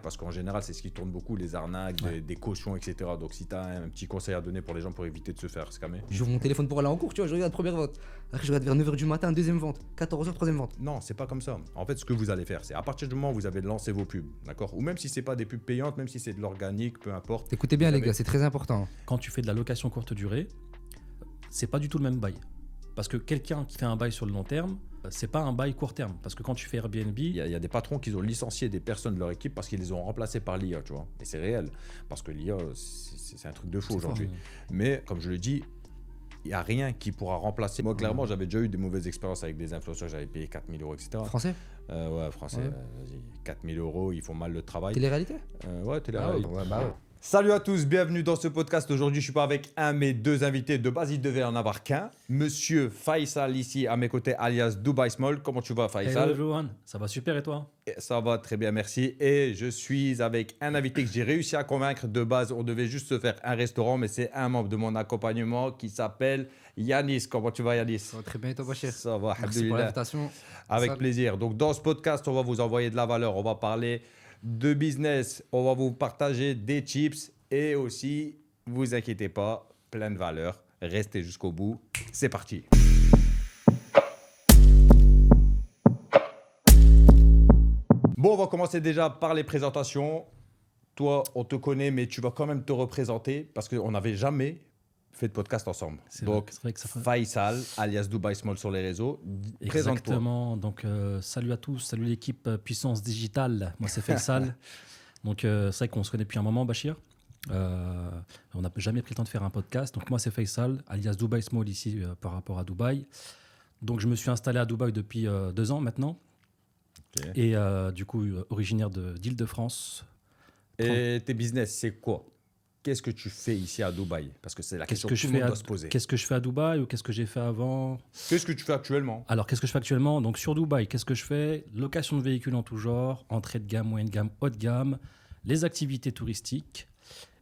Parce qu'en général, c'est ce qui tourne beaucoup, les arnaques, des cautions, etc. Donc si tu as un petit conseil à donner pour les gens pour éviter de se faire scammer. J'ouvre mon téléphone pour aller en cours, tu vois, je regarde première vente. Après, je regarde vers 9h du matin, deuxième vente. 14h, troisième vente. Non, c'est pas comme ça. En fait, ce que vous allez faire, c'est à partir du moment où vous avez lancé vos pubs, d'accord? Ou même si c'est pas des pubs payantes, même si c'est de l'organique, peu importe. Écoutez bien, les gars, c'est très important. Quand tu fais de la location courte durée, c'est pas du tout le même bail. Parce que quelqu'un qui fait un bail sur le long terme, c'est pas un bail court terme. Parce que quand tu fais Airbnb, Il y a des patrons qui ont licencié des personnes de leur équipe parce qu'ils les ont remplacés par l'IA, tu vois. Et c'est réel. Parce que l'IA, c'est un truc de fou aujourd'hui. Mais comme je le dis, il n'y a rien qui pourra remplacer. Moi, clairement, j'avais déjà eu des mauvaises expériences avec des influenceurs. J'avais payé 4 000 €, etc. Français? Ouais, français. Ouais. Vas-y. 4 000 €, ils font mal le travail. Télé-réalité? Ouais, télé-réalité. Ouais, bah ouais. Salut à tous, bienvenue dans ce podcast. Aujourd'hui, je suis pas avec un mais deux invités. De base, il devait en avoir qu'un. Monsieur Faisal ici à mes côtés, alias Dubai Small. Comment tu vas, Faisal? hello everyone, ça va super et toi? Ça va très bien, merci. Et je suis avec un invité que j'ai réussi à convaincre. De base, on devait juste se faire un restaurant, mais c'est un membre de mon accompagnement qui s'appelle Yanis. Comment tu vas, Yanis? Ça va très bien et toi, Bachir? Ça va, Merci pour alhamdoulilah. l'invitation. Avec Salut. plaisir. Donc, dans ce podcast, on va vous envoyer de la valeur. On va parler de business. On va vous partager des tips. Et aussi, vous inquiétez pas, plein de valeur. Restez jusqu'au bout. C'est parti. Bon, on va commencer déjà par les présentations. Toi, on te connaît, mais tu vas quand même te représenter parce qu'on n'avait jamais fait de podcast ensemble. Donc, C'est vrai que ça fait... Faisal, alias Dubai Small sur les réseaux. Présente-toi. Exactement. Donc, salut à tous, salut l'équipe Puissance Digitale. Moi, c'est Faisal. Donc, c'est vrai qu'on se connaît depuis un moment, Bachir. On n'a jamais pris le temps de faire un podcast. Donc, moi, c'est Faisal, alias Dubai Small ici par rapport à Dubaï. Donc, je me suis installé à Dubaï depuis 2 ans maintenant. Ok. Et du coup, originaire d'Île-de-France. Et tes business, c'est quoi? Qu'est-ce que tu fais ici à Dubaï? Parce que c'est la question que tout le monde doit se poser. Qu'est-ce que je fais à Dubaï ou qu'est-ce que j'ai fait avant? Qu'est-ce que tu fais actuellement? Alors, qu'est-ce que je fais actuellement? Donc, sur Dubaï, qu'est-ce que je fais? Location de véhicules en tout genre, entrée de gamme, moyenne gamme, haut de gamme, les activités touristiques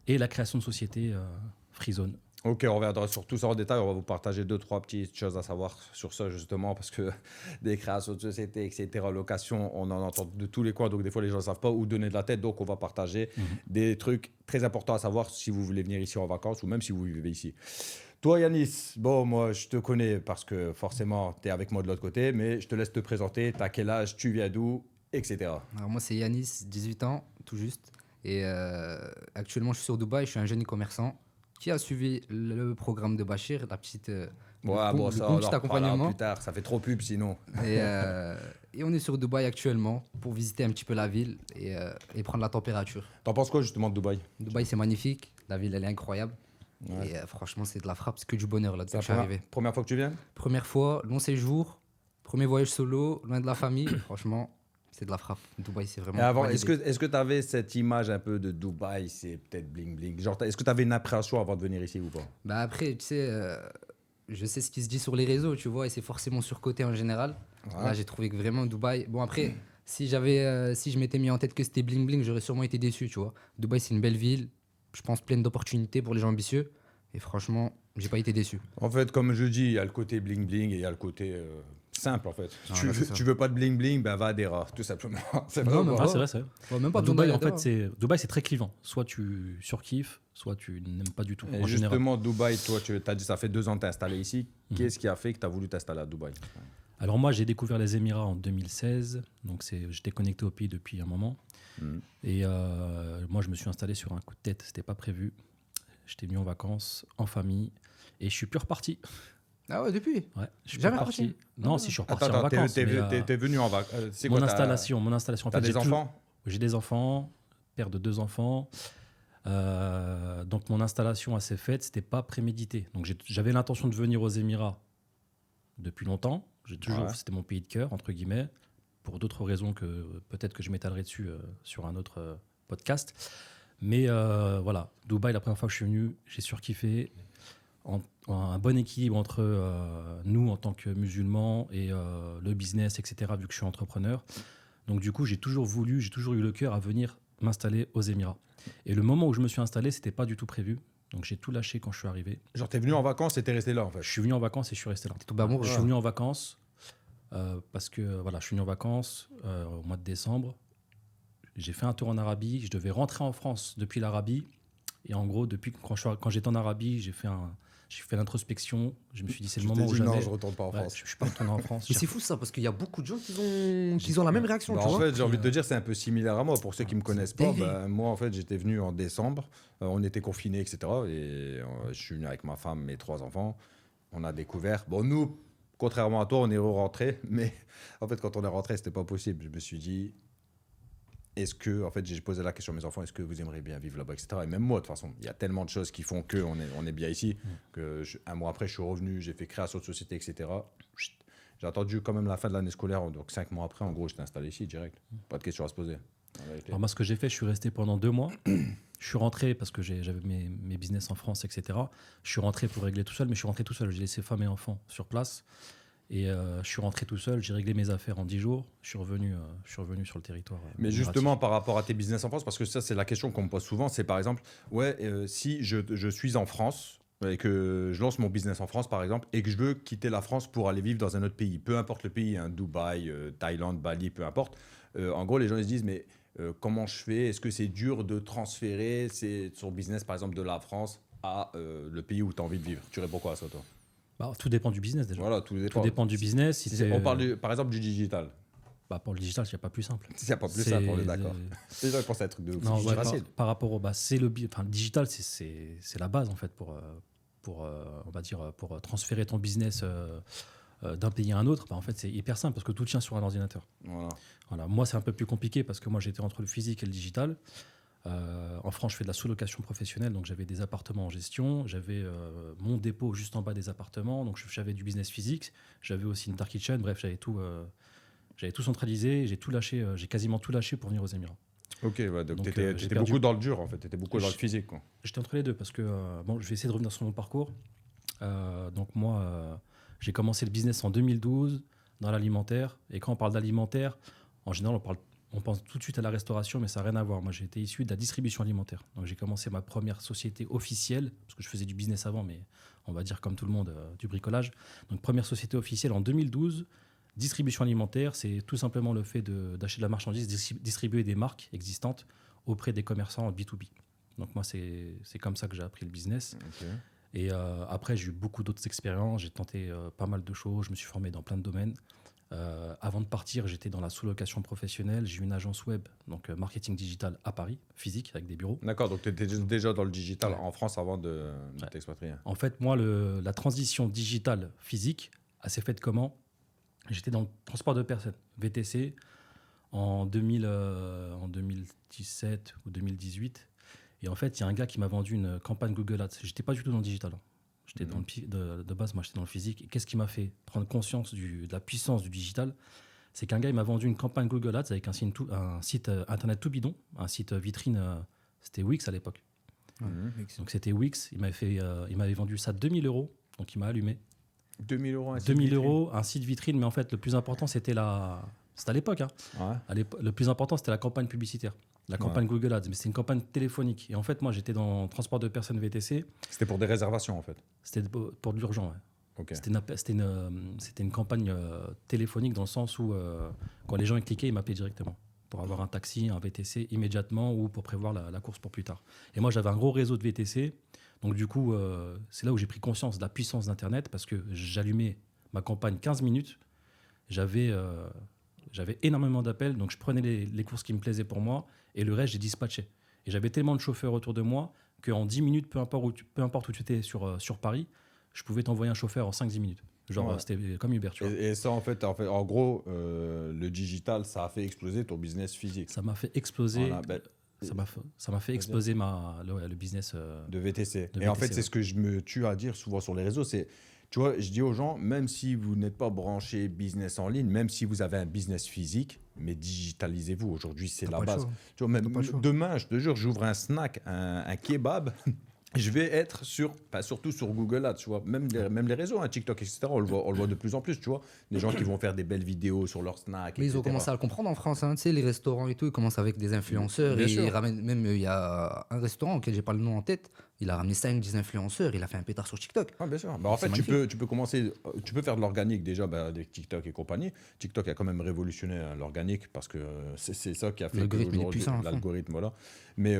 et la création de sociétés Freezone. Ok, on reviendra sur tout ça en détail. On va vous partager 2-3 petites choses à savoir sur ça, justement, parce que des créations de sociétés, etc., location, on en entend de tous les coins. Donc, des fois, les gens ne savent pas où donner de la tête. Donc, on va partager des trucs très importants à savoir si vous voulez venir ici en vacances ou même si vous vivez ici. Toi, Yanis, bon, moi, je te connais parce que forcément, tu es avec moi de l'autre côté, mais je te laisse te présenter. Tu as quel âge? Tu viens d'où? Etc. Alors, moi, c'est Yanis, 18 ans, tout juste. Et actuellement, je suis sur Dubaï. Je suis un jeune commerçant qui a suivi le programme de Bachir, la petite, Ouais, le bon, bon ça, on en petit reparlera accompagnement. plus tard. Ça fait trop pub sinon. Et on est sur Dubaï actuellement pour visiter un petit peu la ville et prendre la température. T'en penses quoi, justement, de Dubaï? Dubaï, c'est magnifique. La ville, elle est incroyable. Ouais. Et franchement, c'est de la frappe. C'est que du bonheur là depuis C'est que je la suis arrivé. première fois que tu viens? Première fois, long séjour, premier voyage solo, loin de la famille. Franchement, c'est de la frappe. Dubaï, c'est vraiment. Et avant, validé. est-ce que tu avais cette image un peu de Dubaï, c'est peut-être bling bling? Genre, est-ce que tu avais une appréhension avant de venir ici ou pas? Bah après, tu sais, je sais ce qui se dit sur les réseaux, tu vois, et c'est forcément surcoté en général. Ouais. Là, j'ai trouvé que vraiment Dubaï. Bon, après, si je m'étais mis en tête que c'était bling bling, j'aurais sûrement été déçu, tu vois. Dubaï, c'est une belle ville, je pense pleine d'opportunités pour les gens ambitieux. Et franchement, j'ai pas été déçu. En fait, comme je dis, il y a le côté bling bling et il y a le côté simple en fait. Ah, tu, là, c'est veux, ça. tu veux pas de bling bling, ben va à Dera, tout simplement. C'est Non, vrai ou mais pas? Ah, c'est vrai, c'est vrai. Ouais, même pas besoin Dubaï, d'aller en fait, là-bas. Dubaï, c'est très clivant. Soit tu surkiffes, soit tu n'aimes pas du tout. Et En général. justement, Dubaï, toi, tu as dit ça fait 2 ans que tu es installé ici. Qu'est-ce qui a fait que tu as voulu t'installer à Dubaï? Alors moi, j'ai découvert les Émirats en 2016. Donc j'étais connecté au pays depuis un moment. Mhm. Et moi, je me suis installé sur un coup de tête. C'était pas prévu. J'étais venu en vacances, en famille. Et je suis plus reparti. Ah ouais, depuis. Ouais, je suis Jamais plus reparti. reparti. Non, si je suis reparti Attends, en vacances. t'es mais, venu en vacances. C'est mon quoi installation. En T'as fait, des enfants? J'ai des enfants, père de 2 enfants. Donc mon installation elle s'est faite, c'était pas prémédité. Donc j'avais l'intention de venir aux Émirats depuis longtemps. Ouais. C'était mon pays de cœur entre guillemets, pour d'autres raisons que peut-être que je m'étalerai dessus sur un autre podcast. Mais voilà, Dubaï, la première fois que je suis venu, j'ai surkiffé. Un bon équilibre entre nous en tant que musulmans et le business, etc. Vu que je suis entrepreneur. Donc du coup, j'ai toujours eu le cœur à venir m'installer aux Émirats. Et le moment où je me suis installé, c'était pas du tout prévu. Donc j'ai tout lâché quand je suis arrivé. Genre, t'es venu en vacances et t'es resté là en fait. Je suis venu en vacances et je suis resté là. Tout amour. Je suis venu en vacances parce que voilà, je suis venu en vacances au mois de décembre. J'ai fait un tour en Arabie. Je devais rentrer en France depuis l'Arabie. Et en gros, quand j'étais en Arabie, j'ai fait l'introspection. Je me suis dit, c'est le moment où jamais. Non, je retourne pas en Ouais, France. je suis pas retourné en France. Mais c'est fou ça, parce qu'il y a beaucoup de gens qui ont la même réaction, Bah, tu en vois. fait, j'ai envie de te dire, c'est un peu similaire à moi. Pour ceux qui me connaissent pas, dingue. bah, moi, en fait, j'étais venu en décembre. On était confinés, etc. Et je suis venu avec ma femme, mes 3 enfants. On a découvert. Bon, nous, contrairement à toi, on est rentrés. Mais en fait, quand on est rentré, c'était pas possible. Je me suis dit, est-ce que, en fait, j'ai posé la question à mes enfants, est-ce que vous aimeriez bien vivre là-bas, etc. Et même moi, de toute façon, il y a tellement de choses qui font que on est bien ici. Que un mois après, je suis revenu, j'ai fait création de société, etc. Chut. J'ai attendu quand même la fin de l'année scolaire. Donc 5 mois après, en gros, j'étais installé ici direct. Pas de questions à se poser. En vérité. Alors moi, ce que j'ai fait, je suis resté pendant 2 mois. Je suis rentré parce que j'avais mes business en France, etc. Je suis rentré pour régler tout seul, mais je suis rentré tout seul. J'ai laissé femme et enfants sur place. Et je suis rentré tout seul. J'ai réglé mes affaires en 10 jours. Je suis revenu sur le territoire. Mais justement, par rapport à tes business en France, parce que ça, c'est la question qu'on me pose souvent, c'est par exemple, si je suis en France et que je lance mon business en France, par exemple, et que je veux quitter la France pour aller vivre dans un autre pays, peu importe le pays, hein, Dubaï, Thaïlande, Bali, peu importe. En gros, les gens ils se disent, mais comment je fais? Est-ce que c'est dur de transférer son business, par exemple, de la France à le pays où tu as envie de vivre? Tu réponds quoi à ça, toi? Bah, tout dépend du business déjà. Voilà, tout Tout dépend du business. Si On parle, par exemple, du digital. Bah, pour le digital, il n'y a pas plus simple. Il n'y a pas plus simple, on est d'accord. Les gens ils pensent à un truc de ouf. Non, C'est ouais, facile. par rapport au le digital, c'est la base en fait pour on va dire pour transférer ton business d'un pays à un autre. Bah, en fait, c'est hyper simple parce que tout tient sur un ordinateur. Voilà. Voilà. Moi, c'est un peu plus compliqué parce que moi, j'étais entre le physique et le digital. En France, je fais de la sous-location professionnelle, donc j'avais des appartements en gestion, j'avais mon dépôt juste en bas des appartements, donc j'avais du business physique, j'avais aussi une dark kitchen, bref, j'avais tout centralisé, j'ai tout lâché, j'ai quasiment tout lâché pour venir aux Émirats. Ok, ouais, donc tu j'ai étais perdu- beaucoup dans le dur en fait, tu étais beaucoup dans le physique. Quoi. J'étais entre les deux parce que, bon, je vais essayer de revenir sur mon parcours. Donc moi, j'ai commencé le business en 2012 dans l'alimentaire, et quand on parle d'alimentaire, en général, on pense tout de suite à la restauration, mais ça n'a rien à voir. Moi, j'ai été issu de la distribution alimentaire. Donc, j'ai commencé ma première société officielle, parce que je faisais du business avant, mais on va dire comme tout le monde, du bricolage. Donc, première société officielle en 2012. Distribution alimentaire, c'est tout simplement le fait d'acheter de la marchandise, distribuer des marques existantes auprès des commerçants B2B. Donc, moi, c'est comme ça que j'ai appris le business. Okay. Et après, j'ai eu beaucoup d'autres expériences. J'ai tenté pas mal de choses. Je me suis formé dans plein de domaines. Avant de partir, j'étais dans la sous-location professionnelle. J'ai eu une agence web, donc marketing digital à Paris, physique, avec des bureaux. D'accord, donc tu étais déjà dans le digital en France avant de t'expatrier. En fait, moi, la transition digitale physique, elle s'est faite comment? J'étais dans le transport de personnes, VTC, en 2017 ou 2018. Et en fait, il y a un gars qui m'a vendu une campagne Google Ads. J'étais pas du tout dans le digital. J'étais de base, moi, j'étais dans le physique. Et qu'est-ce qui m'a fait prendre conscience de la puissance du digital? C'est qu'un gars, il m'a vendu une campagne Google Ads avec un site internet tout bidon, un site vitrine, c'était Wix à l'époque. Donc c'était Wix, il m'avait vendu ça 2000 €, donc il m'a allumé. 2000 €, 2000 €, un site vitrine, mais en fait, le plus important, c'était à l'époque. Hein. Ouais. Le plus important, c'était la campagne publicitaire. La campagne Google Ads, mais c'était une campagne téléphonique. Et en fait, moi, j'étais dans le transport de personnes VTC. C'était pour des réservations, en fait. C'était pour de l'urgent, ouais. Okay. C'était une campagne téléphonique dans le sens où, quand les gens y cliquaient, ils m'appelaient directement pour avoir un taxi, un VTC immédiatement ou pour prévoir la course pour plus tard. Et moi, j'avais un gros réseau de VTC. Donc, du coup, c'est là où j'ai pris conscience de la puissance d'Internet parce que j'allumais ma campagne 15 minutes. J'avais énormément d'appels, donc je prenais les courses qui me plaisaient pour moi et le reste, j'ai dispatché. Et j'avais tellement de chauffeurs autour de moi qu'en 10 minutes, peu importe où tu étais sur Paris, je pouvais t'envoyer un chauffeur en 5-10 minutes. Genre, c'était comme Uber, tu vois. Et ça, en gros, le digital, ça a fait exploser ton business physique. Ça m'a fait exploser. Voilà, ça m'a fait exploser le business de VTC. de Et en VTC, fait, c'est ce que je me tue à dire souvent sur les réseaux, c'est, tu vois, je dis aux gens, même si vous n'êtes pas branché business en ligne, même si vous avez un business physique, mais digitalisez-vous. Aujourd'hui, c'est la base. Tu vois, même demain, je te jure, j'ouvre un snack, un kebab. je vais être surtout sur Google Ads, tu vois, même les réseaux, hein, TikTok, etc., on le voit de plus en plus, tu vois, des gens qui vont faire des belles vidéos sur leur snack, Mais ils ont etc. commencé à le comprendre en France, hein. Tu sais, les restaurants et tout, ils commencent avec des influenceurs Bien et sûr. ils ramènent, même il y a un restaurant auquel j'ai pas le nom en tête, il a ramené 5-10 influenceurs, il a fait un pétard sur TikTok. Ah, bien sûr. Bah, en C'est fait, magnifique. tu peux commencer, tu peux faire de l'organique déjà avec TikTok et compagnie. TikTok a quand même révolutionné hein, l'organique parce que c'est ça qui a fait que L'algorithme, il est aujourd'hui, puissant, à fond. l'algorithme, voilà. Mais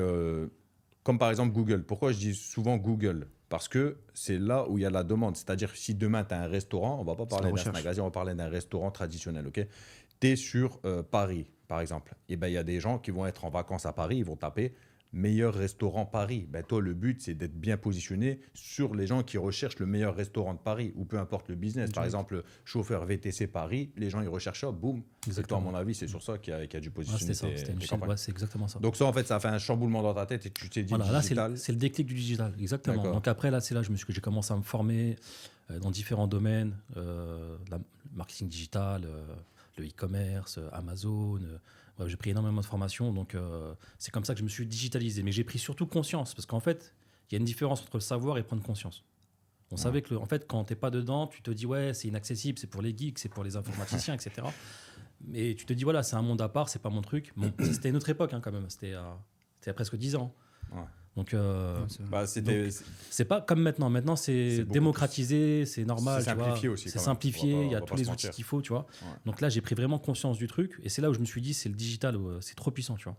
comme par exemple Google. Pourquoi je dis souvent Google? Parce que c'est là où il y a la demande. C'est-à-dire, si demain tu as un restaurant, on va pas C'est la parler d'un recherche. magasin, on va parler d'un restaurant traditionnel, ok? Tu es sur Paris, par exemple. Et ben il y a des gens qui vont être en vacances à Paris, ils vont taper meilleur restaurant Paris. Ben toi, le but, c'est d'être bien positionné sur les gens qui recherchent le meilleur restaurant de Paris, ou peu importe le business. Par Direct. exemple, chauffeur VTC Paris, les gens, ils recherchent ça, boum. Et toi, à mon avis, c'est sur ça qu'il y a dû Ouais, positionner c'était ça, c'était une tes chaîne, campagnes. ouais, c'est exactement ça. Donc ça, en fait, ça a fait un chamboulement dans ta tête et tu t'es dit Voilà, là, digital. c'est le déclic du digital, exactement. D'accord. Donc après, là, c'est là que j'ai commencé à me former dans différents domaines, le marketing digital, le e-commerce, Amazon. Ouais, j'ai pris énormément de formations, donc c'est comme ça que je me suis digitalisé. Mais j'ai pris surtout conscience, parce qu'en fait, il y a une différence entre le savoir et prendre conscience. On savait que, en fait, quand t'es pas dedans, tu te dis, ouais, c'est inaccessible, c'est pour les geeks, c'est pour les informaticiens, etc. Mais tu te dis, voilà, c'est un monde à part, c'est pas mon truc. Bon, c'était une autre époque, hein, quand même. C'était il y a presque 10 ans. Ouais. Donc, Ouais, c'est- Bah, c'était. Donc, c'est pas comme maintenant. Maintenant, C'est c'est beaucoup démocratisé, c'est normal. C'est tu vois. simplifié aussi, C'est quand même. simplifié, On va il y a pas tous se les mentir. outils qu'il faut, tu vois. Ouais. Donc là, j'ai pris vraiment conscience du truc. Et c'est là où je me suis dit, c'est le digital, c'est trop puissant, tu vois.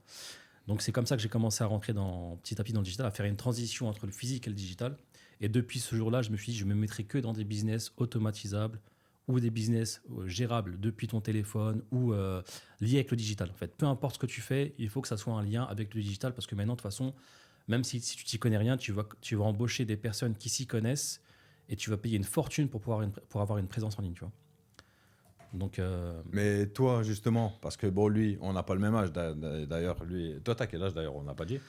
Donc c'est comme ça que j'ai commencé à rentrer petit à petit dans le digital, à faire une transition entre le physique et le digital. Et depuis ce jour-là, je me suis dit, je me mettrai que dans des business automatisables ou des business gérables depuis ton téléphone ou liés avec le digital. En fait, peu importe ce que tu fais, il faut que ça soit un lien avec le digital parce que maintenant, de toute façon, même si tu t'y connais rien, tu vas embaucher des personnes qui s'y connaissent et tu vas payer une fortune pour avoir une présence en ligne, tu vois. Donc, Mais toi, justement, parce que bon, lui, on n'a pas le même âge d'ailleurs. Lui, toi, t'as quel âge d'ailleurs? On n'a pas dit.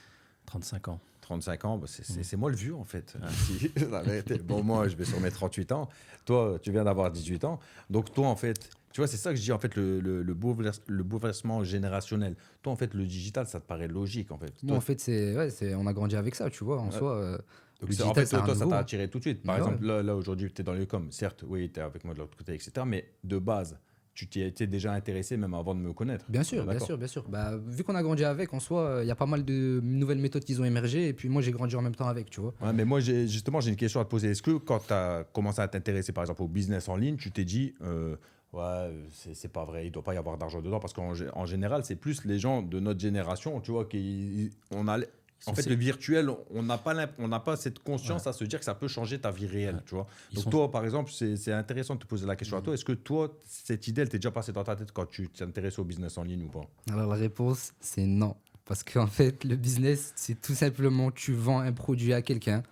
35 ans. 35 ans, bah, c'est moi le vieux en fait. Si, la vérité. Bon, moi, je vais sur mes 38 ans. Toi, tu viens d'avoir 18 ans. Donc, toi, en fait, tu vois, c'est ça que je dis en fait, le bouleversement générationnel. Toi, en fait, le digital, ça te paraît logique en fait. Moi, Toi, en fait, on a grandi avec ça, tu vois. En Ouais. soi, donc, le en digital, fait, c'est toi, un ça nouveau, t'a hein. attiré tout de suite. Par Ouais. exemple, là aujourd'hui, tu es dans le com. Certes, oui, tu es avec moi de l'autre côté, etc. Mais de base, tu t'y étais déjà intéressé même avant de me connaître. Bien sûr, bien D'accord. sûr, bien sûr. Bah, vu qu'on a grandi avec, en soi, il y a pas mal de nouvelles méthodes qui ont émergé. Et puis moi, j'ai grandi en même temps avec, tu vois. Ouais, mais moi, justement, j'ai une question à te poser. Est-ce que quand tu as commencé à t'intéresser, par exemple, au business en ligne, tu t'es dit, ouais, c'est pas vrai, il doit pas y avoir d'argent dedans? Parce qu'en général, c'est plus les gens de notre génération, tu vois, on a, en fait, le virtuel, on n'a pas cette conscience à se dire que ça peut changer ta vie réelle, tu vois. Ils Donc sont- toi, par exemple, c'est intéressant de te poser la question à toi. Est-ce que toi, cette idée, elle t'est déjà passée dans ta tête quand tu t'intéressais au business en ligne ou pas? Alors la réponse, c'est non. Parce qu'en fait, le business, c'est tout simplement, tu vends un produit à quelqu'un,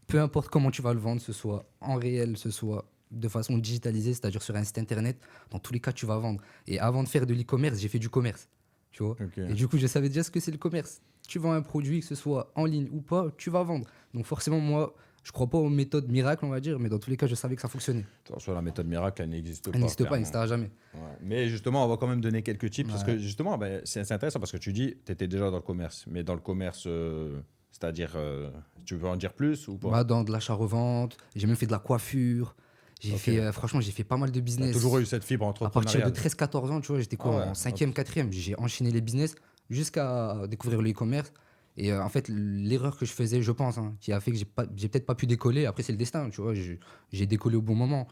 peu importe comment tu vas le vendre, ce soit en réel, ce soit de façon digitalisée, c'est-à-dire sur un site internet, dans tous les cas, tu vas vendre. Et avant de faire de l'e-commerce, j'ai fait du commerce, tu vois. Ok. Et du coup, je savais déjà ce que c'est le commerce. Tu vends un produit, que ce soit en ligne ou pas, tu vas vendre. Donc forcément, moi, je crois pas aux méthodes miracles, on va dire, mais dans tous les cas, je savais que ça fonctionnait. Sur la méthode miracle, elle n'existe pas. Elle n'existe pas, elle clairement. n'existera jamais. Ouais. Mais justement, on va quand même donner quelques tips parce Ouais. que justement, ben, c'est intéressant parce que tu dis, tu étais déjà dans le commerce. Mais dans le commerce, c'est-à-dire, tu veux en dire plus ou pas? Moi, dans de l'achat-revente, j'ai même fait de la coiffure. Ok. Franchement, j'ai fait pas mal de Tu as business. toujours eu cette fibre À partir de entrepreneuriale. 13-14 ans, tu vois, j'étais quoi, Ah ouais, en 5e, 4e. J'ai enchaîné les business jusqu'à découvrir le e-commerce. Et en fait, l'erreur que je faisais, je pense, hein, qui a fait que j'ai peut-être pas pu décoller, après c'est le destin, tu vois, j'ai décollé au bon moment.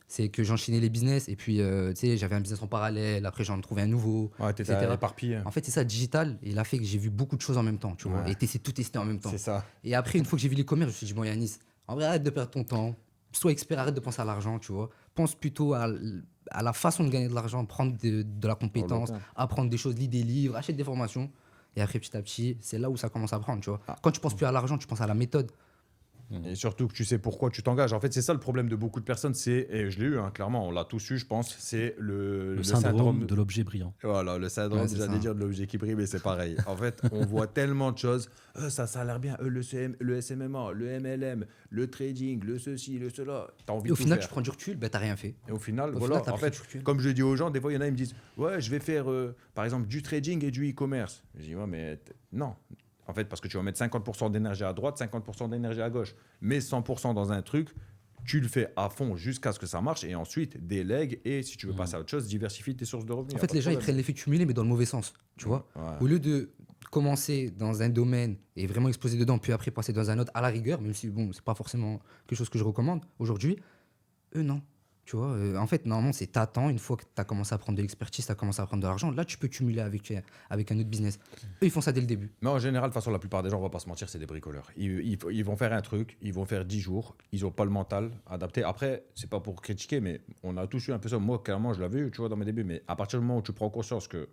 C'est que j'enchaînais les business et puis, tu sais, j'avais un business en parallèle, après j'en trouvais un nouveau, Ouais, t'étais etc. éparpillé. En fait, c'est ça, digital, il a fait que j'ai vu beaucoup de choses en même temps, tu vois, Ouais. et t'essaies de tout tester en même temps. C'est ça. Et après, une fois que j'ai vu l'e-commerce, je me suis dit, bon, Yanis, en vrai, arrête de perdre ton temps. Sois expert, arrête de penser à l'argent, tu vois. Pense plutôt à la façon de gagner de l'argent, prendre de la compétence, terme. apprendre des choses, lis des livres, achète des formations. Et après, petit à petit, c'est là où ça commence à prendre, tu vois. Ah. Quand tu penses plus à l'argent, tu penses à la méthode. Et surtout que tu sais pourquoi tu t'engages. En fait, c'est ça le problème de beaucoup de personnes. Et je l'ai eu, hein, clairement, on l'a tous eu, je pense. C'est le syndrome de l'objet brillant. Voilà, le syndrome, Ouais, c'est j'allais ça. dire de l'objet qui brille, mais c'est pareil. En fait, on voit tellement de choses. Ça a l'air bien. Le SMMA, le MLM, le trading, le ceci, le cela. T'as envie Et au de tout final, faire. tu prends du recul, ben, t'as rien fait. Et au final, Au voilà, final, t'as en pris fait, du recul. comme je le dis aux gens, des fois, il y en a, ils me disent, ouais, je vais faire, par exemple, du trading et du e-commerce. Je dis, ouais, mais non. En fait, parce que tu vas mettre 50% d'énergie à droite, 50% d'énergie à gauche. Mais 100% dans un truc, tu le fais à fond jusqu'à ce que ça marche et ensuite délègue et si tu veux passer à autre chose, diversifie tes sources de revenus. En Y a fait, pas les de gens, ils problème. prennent l'effet cumulé, mais dans le mauvais sens, tu vois. Ouais. Au lieu de commencer dans un domaine et vraiment exploser dedans, puis après passer dans un autre à la rigueur, même si, bon, c'est pas forcément quelque chose que je recommande aujourd'hui, eux, non. Tu vois, en fait, normalement, c'est t'attends, une fois que tu as commencé à prendre de l'expertise, tu as commencé à prendre de l'argent, là, tu peux cumuler avec un autre business. Eux, ils font ça dès le début. Mais en général, de toute façon, la plupart des gens, on va pas se mentir, c'est des bricoleurs. Ils vont faire un truc, ils vont faire 10 jours, ils ont pas le mental adapté. Après, c'est pas pour critiquer, mais on a tous eu un peu ça. Moi, clairement, je l'avais eu, tu vois, dans mes débuts. Mais à partir du moment où tu prends conscience qu'il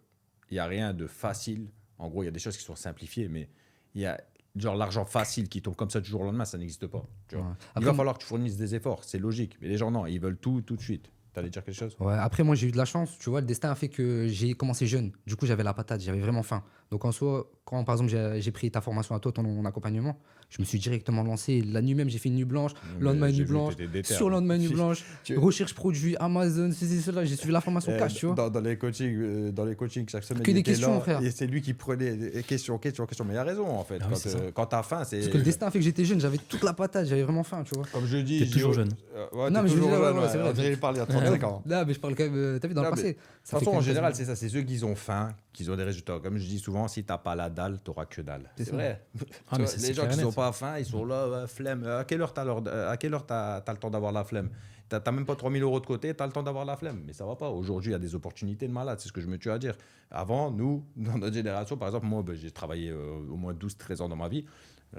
n'y a rien de facile, en gros, il y a des choses qui sont simplifiées, mais il y a genre l'argent facile qui tombe comme ça du jour au lendemain, ça n'existe pas. Tu vois. Ouais. Il Après, va falloir que tu fournisses des efforts, c'est logique. Mais les gens, non, ils veulent tout de suite. T'allais dire quelque chose? Ouais, après, moi, j'ai eu de la chance. Tu vois, le destin a fait que j'ai commencé jeune. Du coup, j'avais la patate, j'avais vraiment faim. Donc, en soi, quand par exemple, j'ai pris ta formation à toi, ton accompagnement, je me suis directement lancé. La nuit même, j'ai fait une nuit blanche. Le lendemain, une J'ai nuit vu, blanche. t'étais déter, Sur le lendemain, une nuit blanche. Tu- Recherche produits, Amazon, ceci, cela. J'ai suivi la formation cash, tu vois. Dans les coachings, chaque semaine, Que il des était questions, là, frère. et c'est lui qui prenait questions. Mais il a raison, en fait. Ah oui, c'est ça. Quand t'as faim, c'est. Parce que le destin a fait que j'étais jeune, j'avais toute la patate, j'avais vraiment faim, tu vois. Comme je dis. T'es toujours jeune. Ouais, Non, t'es mais je veux toujours dire, jeune, ouais, ouais. c'est vrai. On dirait qu'il parle il y a 35 ans. Là, mais je parle quand même, t'as vu, dans le Non, mais passé. De Ça toute fait façon, en quand même général, quasiment- c'est ça. C'est ceux qui ont faim, qui ont des résultats. Comme je dis souvent, si t'as pas la dalle, t'auras que dalle. C'est C'est ça. vrai. Ah, Tu mais vois, c'est les gens clair et qui net. n'ont pas faim, ils sont là, flemme. À quelle heure t'as le temps d'avoir la flemme? T'as même pas 3000 euros de côté, t'as le temps d'avoir la flemme. Mais ça va pas. Aujourd'hui, il y a des opportunités de malade. C'est ce que je me tue à dire. Avant, nous, dans notre génération, par exemple, moi, j'ai travaillé au moins 12-13 ans dans ma vie.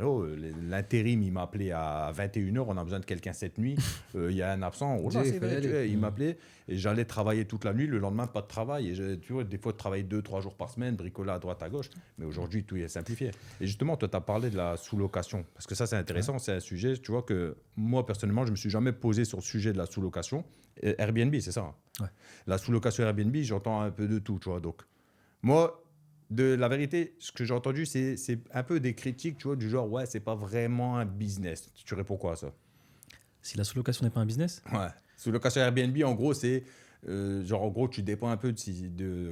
Oh, l'intérim, il m'appelait à 21h, on a besoin de quelqu'un cette nuit, il y a un absent, oh là, J'ai c'est fait vrai, aller. tu vois, il m'appelait et j'allais travailler toute la nuit, le lendemain, pas de travail. Et tu vois, des fois, de travailler 2-3 jours par semaine, bricoler à droite, à gauche. Mais aujourd'hui, tout est simplifié. Et justement, toi, tu as parlé de la sous-location, parce que ça, c'est intéressant, c'est un sujet, tu vois, que moi, personnellement, je me suis jamais posé sur le sujet de la sous-location. Et Airbnb, c'est ça. Ouais. La sous-location Airbnb, j'entends un peu de tout, tu vois. Donc, moi, de la vérité, ce que j'ai entendu, c'est un peu des critiques, tu vois, du genre, ouais, c'est pas vraiment un business. Tu réponds quoi à ça? Si la sous-location n'est pas un business, Ouais. Sous-location Airbnb, en gros, c'est genre, en gros, tu dépends un peu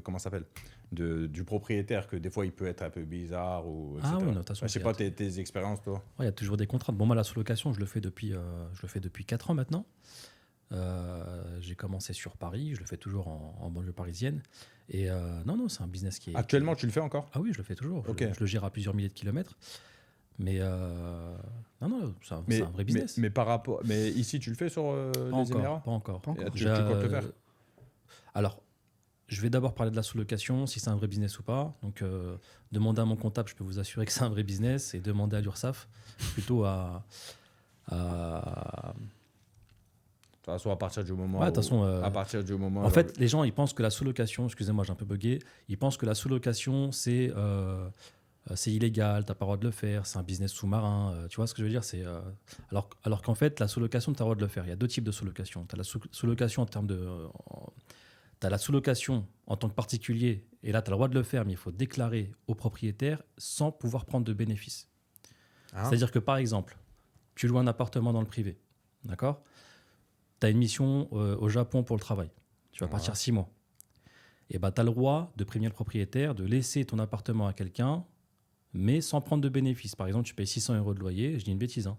comment ça s'appelle, du propriétaire, que des fois, il peut être un peu bizarre ou etc. Ah oui, non, de toute façon, Je sais pas tes expériences, toi. il y a toujours des contraintes. Bon, moi, la sous-location, je le fais depuis 4 ans maintenant. J'ai commencé sur Paris, je le fais toujours en banlieue parisienne. Et non, c'est un business qui est. Actuellement, tu le fais encore? Ah oui, je le fais toujours. Ok. Je le gère à plusieurs milliers de kilomètres. Mais non, c'est un vrai business. Mais par rapport, mais ici, tu le fais sur les Émirats? Pas encore. Pas encore. Et tu comptes le faire? Alors, je vais d'abord parler de la sous-location, si c'est un vrai business ou pas. Donc, demander à mon comptable, je peux vous assurer que c'est un vrai business, et demander à l'URSSAF plutôt à De toute façon, à partir du moment. Ouais, de toute façon, à partir du moment. En fait, les gens, ils pensent que la sous-location, excusez-moi, j'ai un peu bugué, ils pensent que la sous-location, c'est illégal, t'as pas le droit de le faire, c'est un business sous-marin, tu vois ce que je veux dire, alors qu'en fait, la sous-location, tu as le droit de le faire. Il y a deux types de sous-location. Tu as la sous-location en termes de... T'as la sous-location en tant que particulier, et là, tu as le droit de le faire, mais il faut déclarer au propriétaire sans pouvoir prendre de bénéfices. Hein? C'est-à-dire que, par exemple, tu loues un appartement dans le privé, d'accord? Tu as une mission au Japon pour le travail. Tu vas partir 6 mois. Et ben, tu as le droit de prévenir le propriétaire de laisser ton appartement à quelqu'un, mais sans prendre de bénéfices. Par exemple, tu payes 600 euros de loyer, je dis une bêtise. Hein.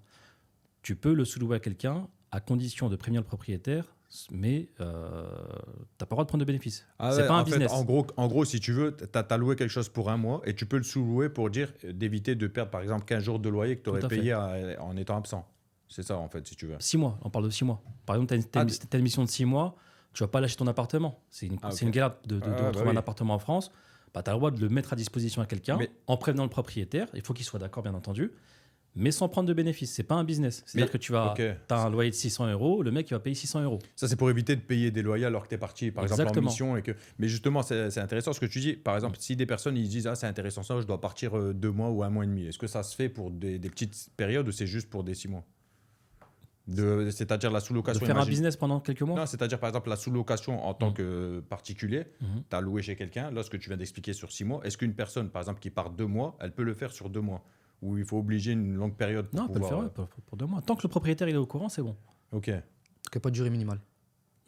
Tu peux le sous-louer à quelqu'un à condition de prévenir le propriétaire, mais tu n'as pas le droit de prendre de bénéfices. Ah C'est ouais, pas un en fait, business. en gros, si tu veux, tu as loué quelque chose pour un mois et tu peux le sous-louer pour dire d'éviter de perdre, par exemple, 15 jours de loyer que tu aurais Tout à payé en étant absent. C'est ça, en fait, si tu veux. 6 mois, on parle de 6 mois. Par exemple, tu as une mission de 6 mois, tu vas pas lâcher ton appartement. C'est une galère de retrouver un appartement en France. Bah, tu as le droit de le mettre à disposition à quelqu'un en prévenant le propriétaire. Il faut qu'il soit d'accord, bien entendu, mais sans prendre de bénéfices. C'est pas un business. C'est-à-dire que tu as un loyer de 600 euros, le mec il va payer 600 euros. Ça, c'est pour éviter de payer des loyers alors que tu es parti, par exemple, en mission. Mais justement, c'est intéressant ce que tu dis. Par exemple, si des personnes ils disent c'est intéressant ça, je dois partir 2 mois ou 1 mois et demi. Est-ce que ça se fait pour des petites périodes ou c'est juste pour des 6 mois? C'est-à-dire la sous-location. De faire un business pendant quelques mois? Non, c'est-à-dire par exemple la sous-location en tant que particulier, tu as loué chez quelqu'un, là ce que tu viens d'expliquer sur 6 mois, est-ce qu'une personne par exemple qui part 2 mois, elle peut le faire sur 2 mois? Ou il faut obliger une longue période pour Non, elle peut le faire pour 2 mois. Tant que le propriétaire il est au courant, c'est bon. Ok. Donc, il n'y a pas de durée minimale.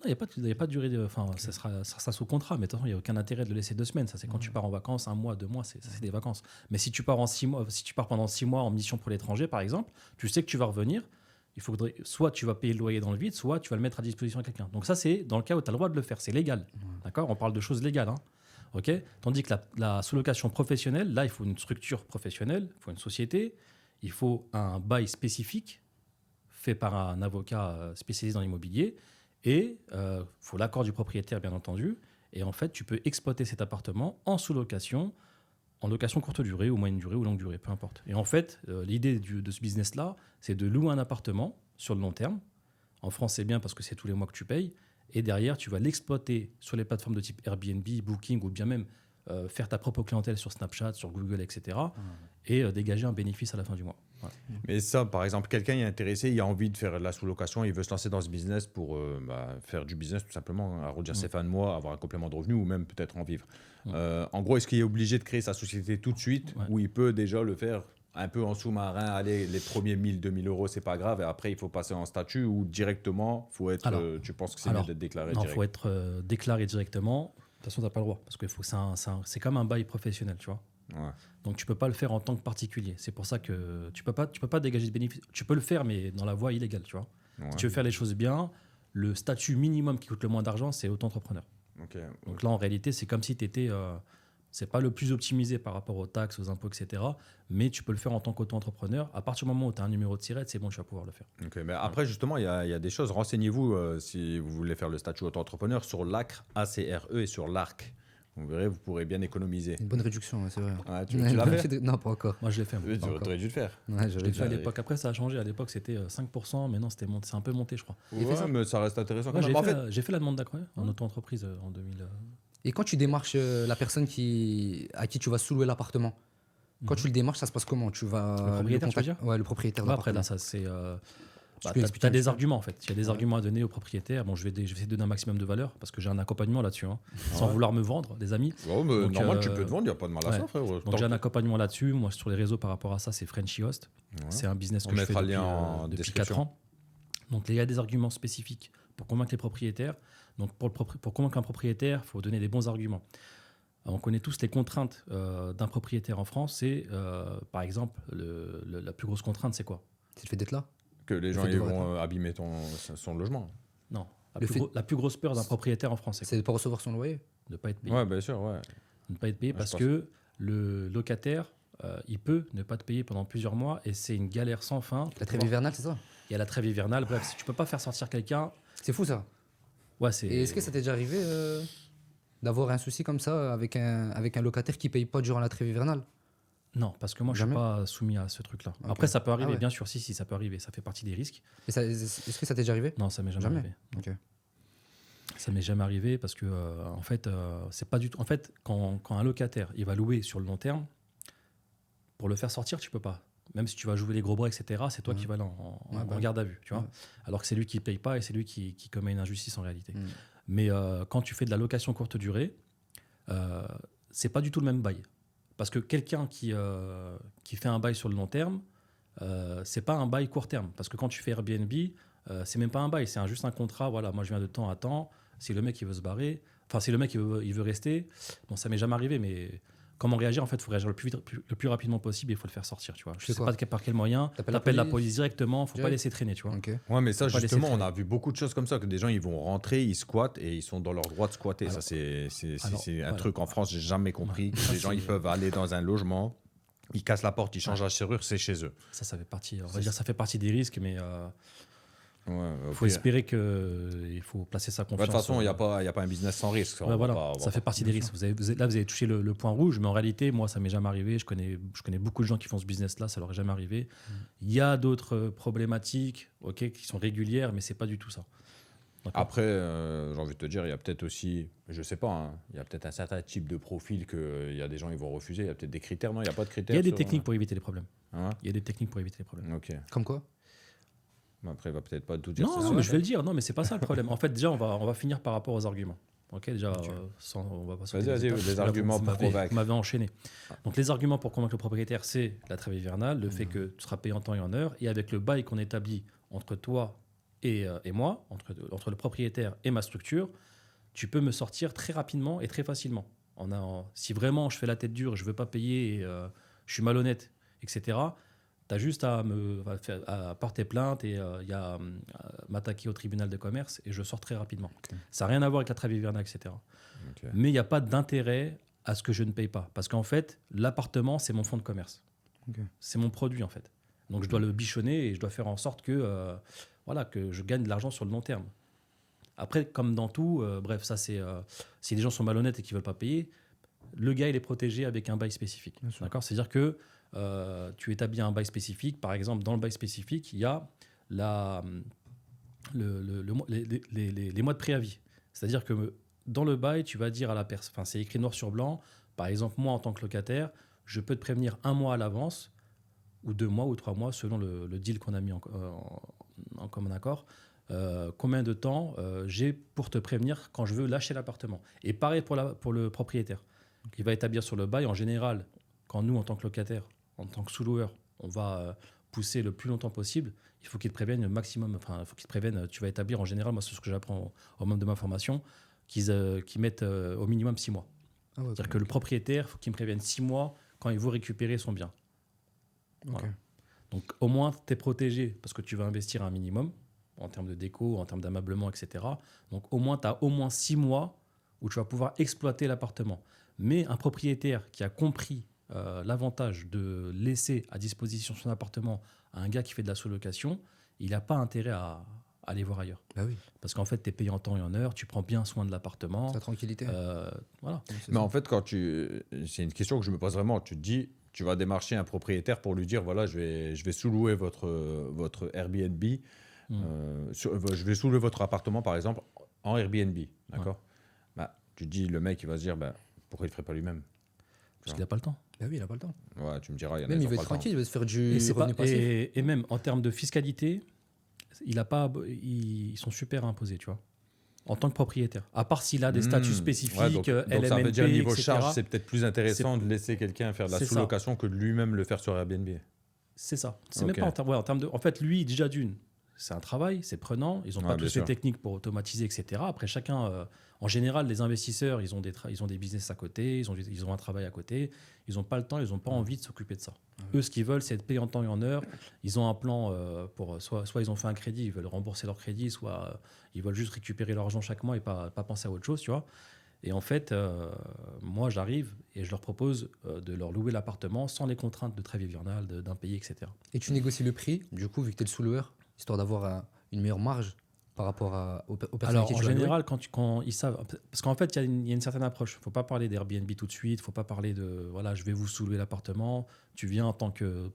Non, il n'y a pas de durée. Enfin, ça sera sous contrat, mais de toute façon, il n'y a aucun intérêt de le laisser 2 semaines. Ça, c'est quand tu pars en vacances, 1 mois, 2 mois, c'est des vacances. Mais si tu pars en 6 mois, si tu pars pendant 6 mois en mission pour l'étranger, par exemple, tu sais que tu vas revenir. Il faudrait, soit tu vas payer le loyer dans le vide, soit tu vas le mettre à disposition à quelqu'un. Donc ça, c'est dans le cas où tu as le droit de le faire. C'est légal. D'accord ? On parle de choses légales. Hein. OK ? Tandis que la sous-location professionnelle, là, il faut une structure professionnelle, il faut une société, il faut un bail spécifique fait par un avocat spécialisé dans l'immobilier et il faut l'accord du propriétaire, bien entendu. Et en fait, tu peux exploiter cet appartement en sous-location, en location courte durée ou moyenne durée ou longue durée, peu importe. Et en fait, l'idée de ce business-là, c'est de louer un appartement sur le long terme. En France, c'est bien parce que c'est tous les mois que tu payes. Et derrière, tu vas l'exploiter sur les plateformes de type Airbnb, Booking ou bien même faire ta propre clientèle sur Snapchat, sur Google, etc. Et dégager un bénéfice à la fin du mois. Voilà. Mais ça, par exemple, quelqu'un est intéressé, il a envie de faire de la sous-location, il veut se lancer dans ce business pour faire du business tout simplement, arrondir ses fins de mois, avoir un complément de revenu ou même peut-être en vivre. En gros, est-ce qu'il est obligé de créer sa société tout de suite ou il peut déjà le faire un peu en sous-marin, allez, les premiers 1000, 2000 euros, c'est pas grave, et après il faut passer en statut ou directement, faut être, tu penses que c'est mieux d'être déclaré direct? Non, il faut être déclaré directement. De toute façon, tu n'as pas le droit parce que c'est comme un bail professionnel, tu vois. Ouais. Donc tu peux pas le faire en tant que particulier. C'est pour ça que tu peux pas dégager de bénéfices. Tu peux le faire, mais dans la voie illégale, tu vois. Ouais. Si tu veux faire les choses bien, le statut minimum qui coûte le moins d'argent, c'est auto-entrepreneur. Okay. Donc là, en réalité, c'est comme si tu étais... c'est pas le plus optimisé par rapport aux taxes, aux impôts, etc. Mais tu peux le faire en tant qu'auto-entrepreneur. À partir du moment où tu as un numéro de SIRET, c'est bon, tu vas pouvoir le faire. Okay, mais après, justement, il y a des choses. Renseignez-vous si vous voulez faire le statut auto-entrepreneur sur l'ACRE, ACRE et sur l'ARC. Vous verrez, vous pourrez bien économiser. Une bonne réduction, ouais, c'est vrai. Ouais, tu l'as fait? Non, pas encore. Moi, je l'ai fait. Tu aurais dû le faire. Ouais, Je l'ai fait à l'époque. Après, ça a changé. À l'époque, c'était 5%. Mais non, c'est un peu monté, je crois. Ouais, mais ça reste intéressant. Ouais, Quand même. j'ai fait la demande d'accord en auto-entreprise en 2000. Et quand tu démarches la personne à qui tu vas sous-louer l'appartement, quand tu le démarches, ça se passe comment? Tu vas Le propriétaire, tu veux dire? Ouais, le propriétaire de Après, l'appartement. là, ça, c'est. Tu peux Tu expliquer as un des petit peu? arguments, en fait. Il y a des arguments à donner au propriétaire. Bon, je vais essayer de donner un maximum de valeur parce que j'ai un accompagnement là-dessus. Hein, sans vouloir me vendre, les amis. Ouais, mais Donc, normal, tu peux te vendre, il n'y a pas de mal à ouais. ça, frère. Donc, j'ai un accompagnement là-dessus. Moi, sur les réseaux par rapport à ça, c'est Frenchy Host. Ouais. C'est un business On que je fais mettra le lien en depuis description. 4 ans. Donc, il y a des arguments spécifiques pour convaincre les propriétaires. Donc, pour convaincre un propriétaire, il faut donner des bons arguments. On connaît tous les contraintes d'un propriétaire en France. C'est, par exemple, la plus grosse contrainte, c'est quoi? C'est le fait d'être là. Que les gens fait de ils devoir vont abîmer son logement. Non. Le fait- La plus grosse peur d'un propriétaire en France, c'est C'est de pas recevoir son loyer. de ne pas être payé. Ouais, bien sûr, ouais. De ne pas être payé Ouais, parce je que le locataire, il peut ne pas te payer pendant plusieurs mois et c'est une galère sans fin. La trêve hivernale, c'est ça? Il y a la trêve hivernale. Bref, si tu peux pas faire sortir quelqu'un, C'est fou ça. ouais, c'est. Et est-ce que ça t'est déjà arrivé d'avoir un souci comme ça avec un locataire qui paye pas durant la trêve hivernale? Non, parce que moi, je Jamais. suis pas soumis à ce truc-là. Ok. Après, ça peut arriver, Ah ouais. bien sûr. Si, ça peut arriver. Ça fait partie des risques. Et est-ce que ça t'est déjà arrivé? Non, ça m'est jamais Jamais. arrivé. Ok. Ça m'est jamais arrivé parce que, en fait, c'est pas du tout. En fait, quand un locataire, il va louer sur le long terme, pour le faire sortir, tu peux pas. Même si tu vas jouer les gros bras, etc., c'est toi qui vas en garde à vue, tu vois. Ouais. Alors que c'est lui qui paye pas et c'est lui qui commet une injustice en réalité. Mm. Mais quand tu fais de la location courte durée, c'est pas du tout le même bail. Parce que quelqu'un qui fait un bail sur le long terme, c'est pas un bail court terme. Parce que quand tu fais Airbnb, c'est même pas un bail, c'est juste un contrat. Voilà, moi je viens de temps à temps. Si le mec il veut se barrer, enfin si le mec il veut rester, bon ça m'est jamais arrivé, mais comment réagir? En fait, il faut réagir le plus rapidement possible et il faut le faire sortir, tu vois. Je C'est sais quoi? pas par quel moyen. T'appelles T'appelles la la police police directement, faut pas Direct. laisser traîner, tu vois. Ok. Ouais, mais ça, Faut pas justement, laisser on a vu beaucoup de choses comme ça, que des gens, ils vont rentrer, ils squattent et ils sont dans leur droit de squatter. Alors- Ça, c'est un voilà. truc en France, j'ai jamais compris. Que Ça, les gens, c'est- ils peuvent aller dans un logement, ils cassent la porte, ils changent la serrure, c'est chez eux. Ça fait partie, on va dire, ça fait partie des risques, mais Ouais, il ok. faut espérer il faut placer sa De confiance. toute façon, il n'y a pas un business sans risque. On Ouais, va voilà, pas- on va ça pas- fait partie des risques. Là, vous avez touché le point rouge, mais en réalité, moi, ça m'est jamais arrivé. Je connais beaucoup de gens qui font ce business-là, ça leur est jamais arrivé. Il y a d'autres problématiques, ok, qui sont régulières, mais c'est pas du tout ça. D'accord. Après, j'ai envie de te dire, il y a peut-être aussi, je sais pas, hein, il y a peut-être un certain type de profil qu'il y a des gens ils vont refuser. Il y a peut-être des critères, non? Il n'y a pas de critères. Il y a des sur- techniques pour éviter les problèmes. Hein? Il y a des techniques pour éviter les problèmes. Ok. Comme quoi? Après, il va peut-être pas tout dire. Non, ce non, soir. mais je vais le dire. Non, mais c'est pas ça le problème. En fait, déjà, on va finir par rapport aux arguments. Ok, déjà, on va pas sauter Vas-y, les vas-y, étapes. les Là, arguments vous pour m'avez- convaincre. Vous m'avez enchaîné. Donc, les arguments pour convaincre le propriétaire, c'est la trêve hivernale, le fait que tu seras payé en temps et en heure, et avec le bail qu'on établit entre toi et moi, entre le propriétaire et ma structure, tu peux me sortir très rapidement et très facilement. Si vraiment je fais la tête dure, je ne veux pas payer, et, je suis malhonnête, etc., tu as juste à porter plainte et m'attaquer au tribunal de commerce et je sors très rapidement. Ok. Ça n'a rien à voir avec la trêve hivernale, etc. Ok. Mais il n'y a pas d'intérêt à ce que je ne paye pas. Parce qu'en fait, l'appartement, c'est mon fonds de commerce. Ok. C'est mon produit, en fait. Donc, je dois le bichonner et je dois faire en sorte que je gagne de l'argent sur le long terme. Après, comme dans tout, bref, ça, c'est si les gens sont malhonnêtes et qu'ils ne veulent pas payer, le gars, il est protégé avec un bail spécifique. Bien sûr. D'accord ? C'est-à-dire que tu établis un bail spécifique. Par exemple, dans le bail spécifique, il y a les mois de préavis. C'est-à-dire que dans le bail, tu vas dire à la personne, enfin, c'est écrit noir sur blanc, par exemple, moi, en tant que locataire, je peux te prévenir 1 mois à l'avance, ou 2 mois, ou 3 mois, selon le deal qu'on a mis en commun accord, combien de temps j'ai pour te prévenir quand je veux lâcher l'appartement. Et pareil pour le propriétaire. Il va établir sur le bail, en général, quand nous, en tant que locataire, en tant que sous-loueur, on va pousser le plus longtemps possible, il faut qu'il te prévienne le maximum, enfin, il faut qu'il te prévienne, tu vas établir en général, moi c'est ce que j'apprends au membre de ma formation, qu'ils mettent au minimum 6 mois. Ah ouais, C'est-à-dire ok. que le propriétaire, il faut qu'il me prévienne 6 mois quand il veut récupérer son bien. Ok. Voilà. Donc au moins, tu es protégé parce que tu vas investir un minimum en termes de déco, en termes d'ameublement, etc. Donc au moins, tu as au moins 6 mois où tu vas pouvoir exploiter l'appartement. Mais un propriétaire qui a compris l'avantage de laisser à disposition son appartement à un gars qui fait de la sous-location, il n'a pas intérêt à aller voir ailleurs. Bah oui, Parce qu'en fait, tu es payé en temps et en heure, tu prends bien soin de l'appartement. sa tranquillité. Voilà. Ouais, c'est Mais ça. en fait, c'est une question que je me pose vraiment. Tu te dis, tu vas démarcher un propriétaire pour lui dire, voilà, je vais sous-louer votre Airbnb. Je vais sous-louer votre appartement, par exemple, en Airbnb. D'accord. Bah, tu te dis, le mec, il va se dire, bah, pourquoi il ne le ferait pas lui-même? Parce qu'il n'a pas le temps. Bah oui, il a pas le temps. Ouais, tu me diras, il y en a Même qui il ont veut pas être le temps. tranquille, il veut se faire Et, du c'est pas- revenu passif. et même en termes de fiscalité, ils sont super imposés, tu vois, en tant que propriétaire. À part s'il a des statuts spécifiques, Ouais, donc ça veut dire, LMNP, niveau etc. charge, c'est peut-être plus intéressant de laisser quelqu'un faire de la C'est ça. sous-location que de lui-même le faire sur Airbnb. C'est ça. C'est Ok. même pas en termes de. En fait, lui, déjà d'une, c'est un travail, c'est prenant. Ils n'ont Ouais, pas bien tous sûr. les techniques pour automatiser, etc. Après, chacun, en général, les investisseurs, ils ont des business à côté, ils ont un travail à côté. Ils n'ont pas le temps, ils n'ont pas envie de s'occuper de ça. Eux, ce qu'ils veulent, c'est être payés en temps et en heure. Ils ont un plan pour. Soit ils ont fait un crédit, ils veulent rembourser leur crédit, soit ils veulent juste récupérer leur argent chaque mois et pas penser à autre chose, tu vois. Et en fait, moi, j'arrive et je leur propose de leur louer l'appartement sans les contraintes de trêve hivernale, d'impayés, etc. Et tu négocies le prix, du coup, vu que tu es le sous-loueur, histoire d'avoir une meilleure marge par rapport aux personnes Alors, qui en tu vas louer. général, quand ils savent. Parce qu'en fait, il y a une certaine approche. Il ne faut pas parler d'Airbnb tout de suite. Il ne faut pas parler de. Voilà, je vais vous sous-louer l'appartement. Tu viens en tant que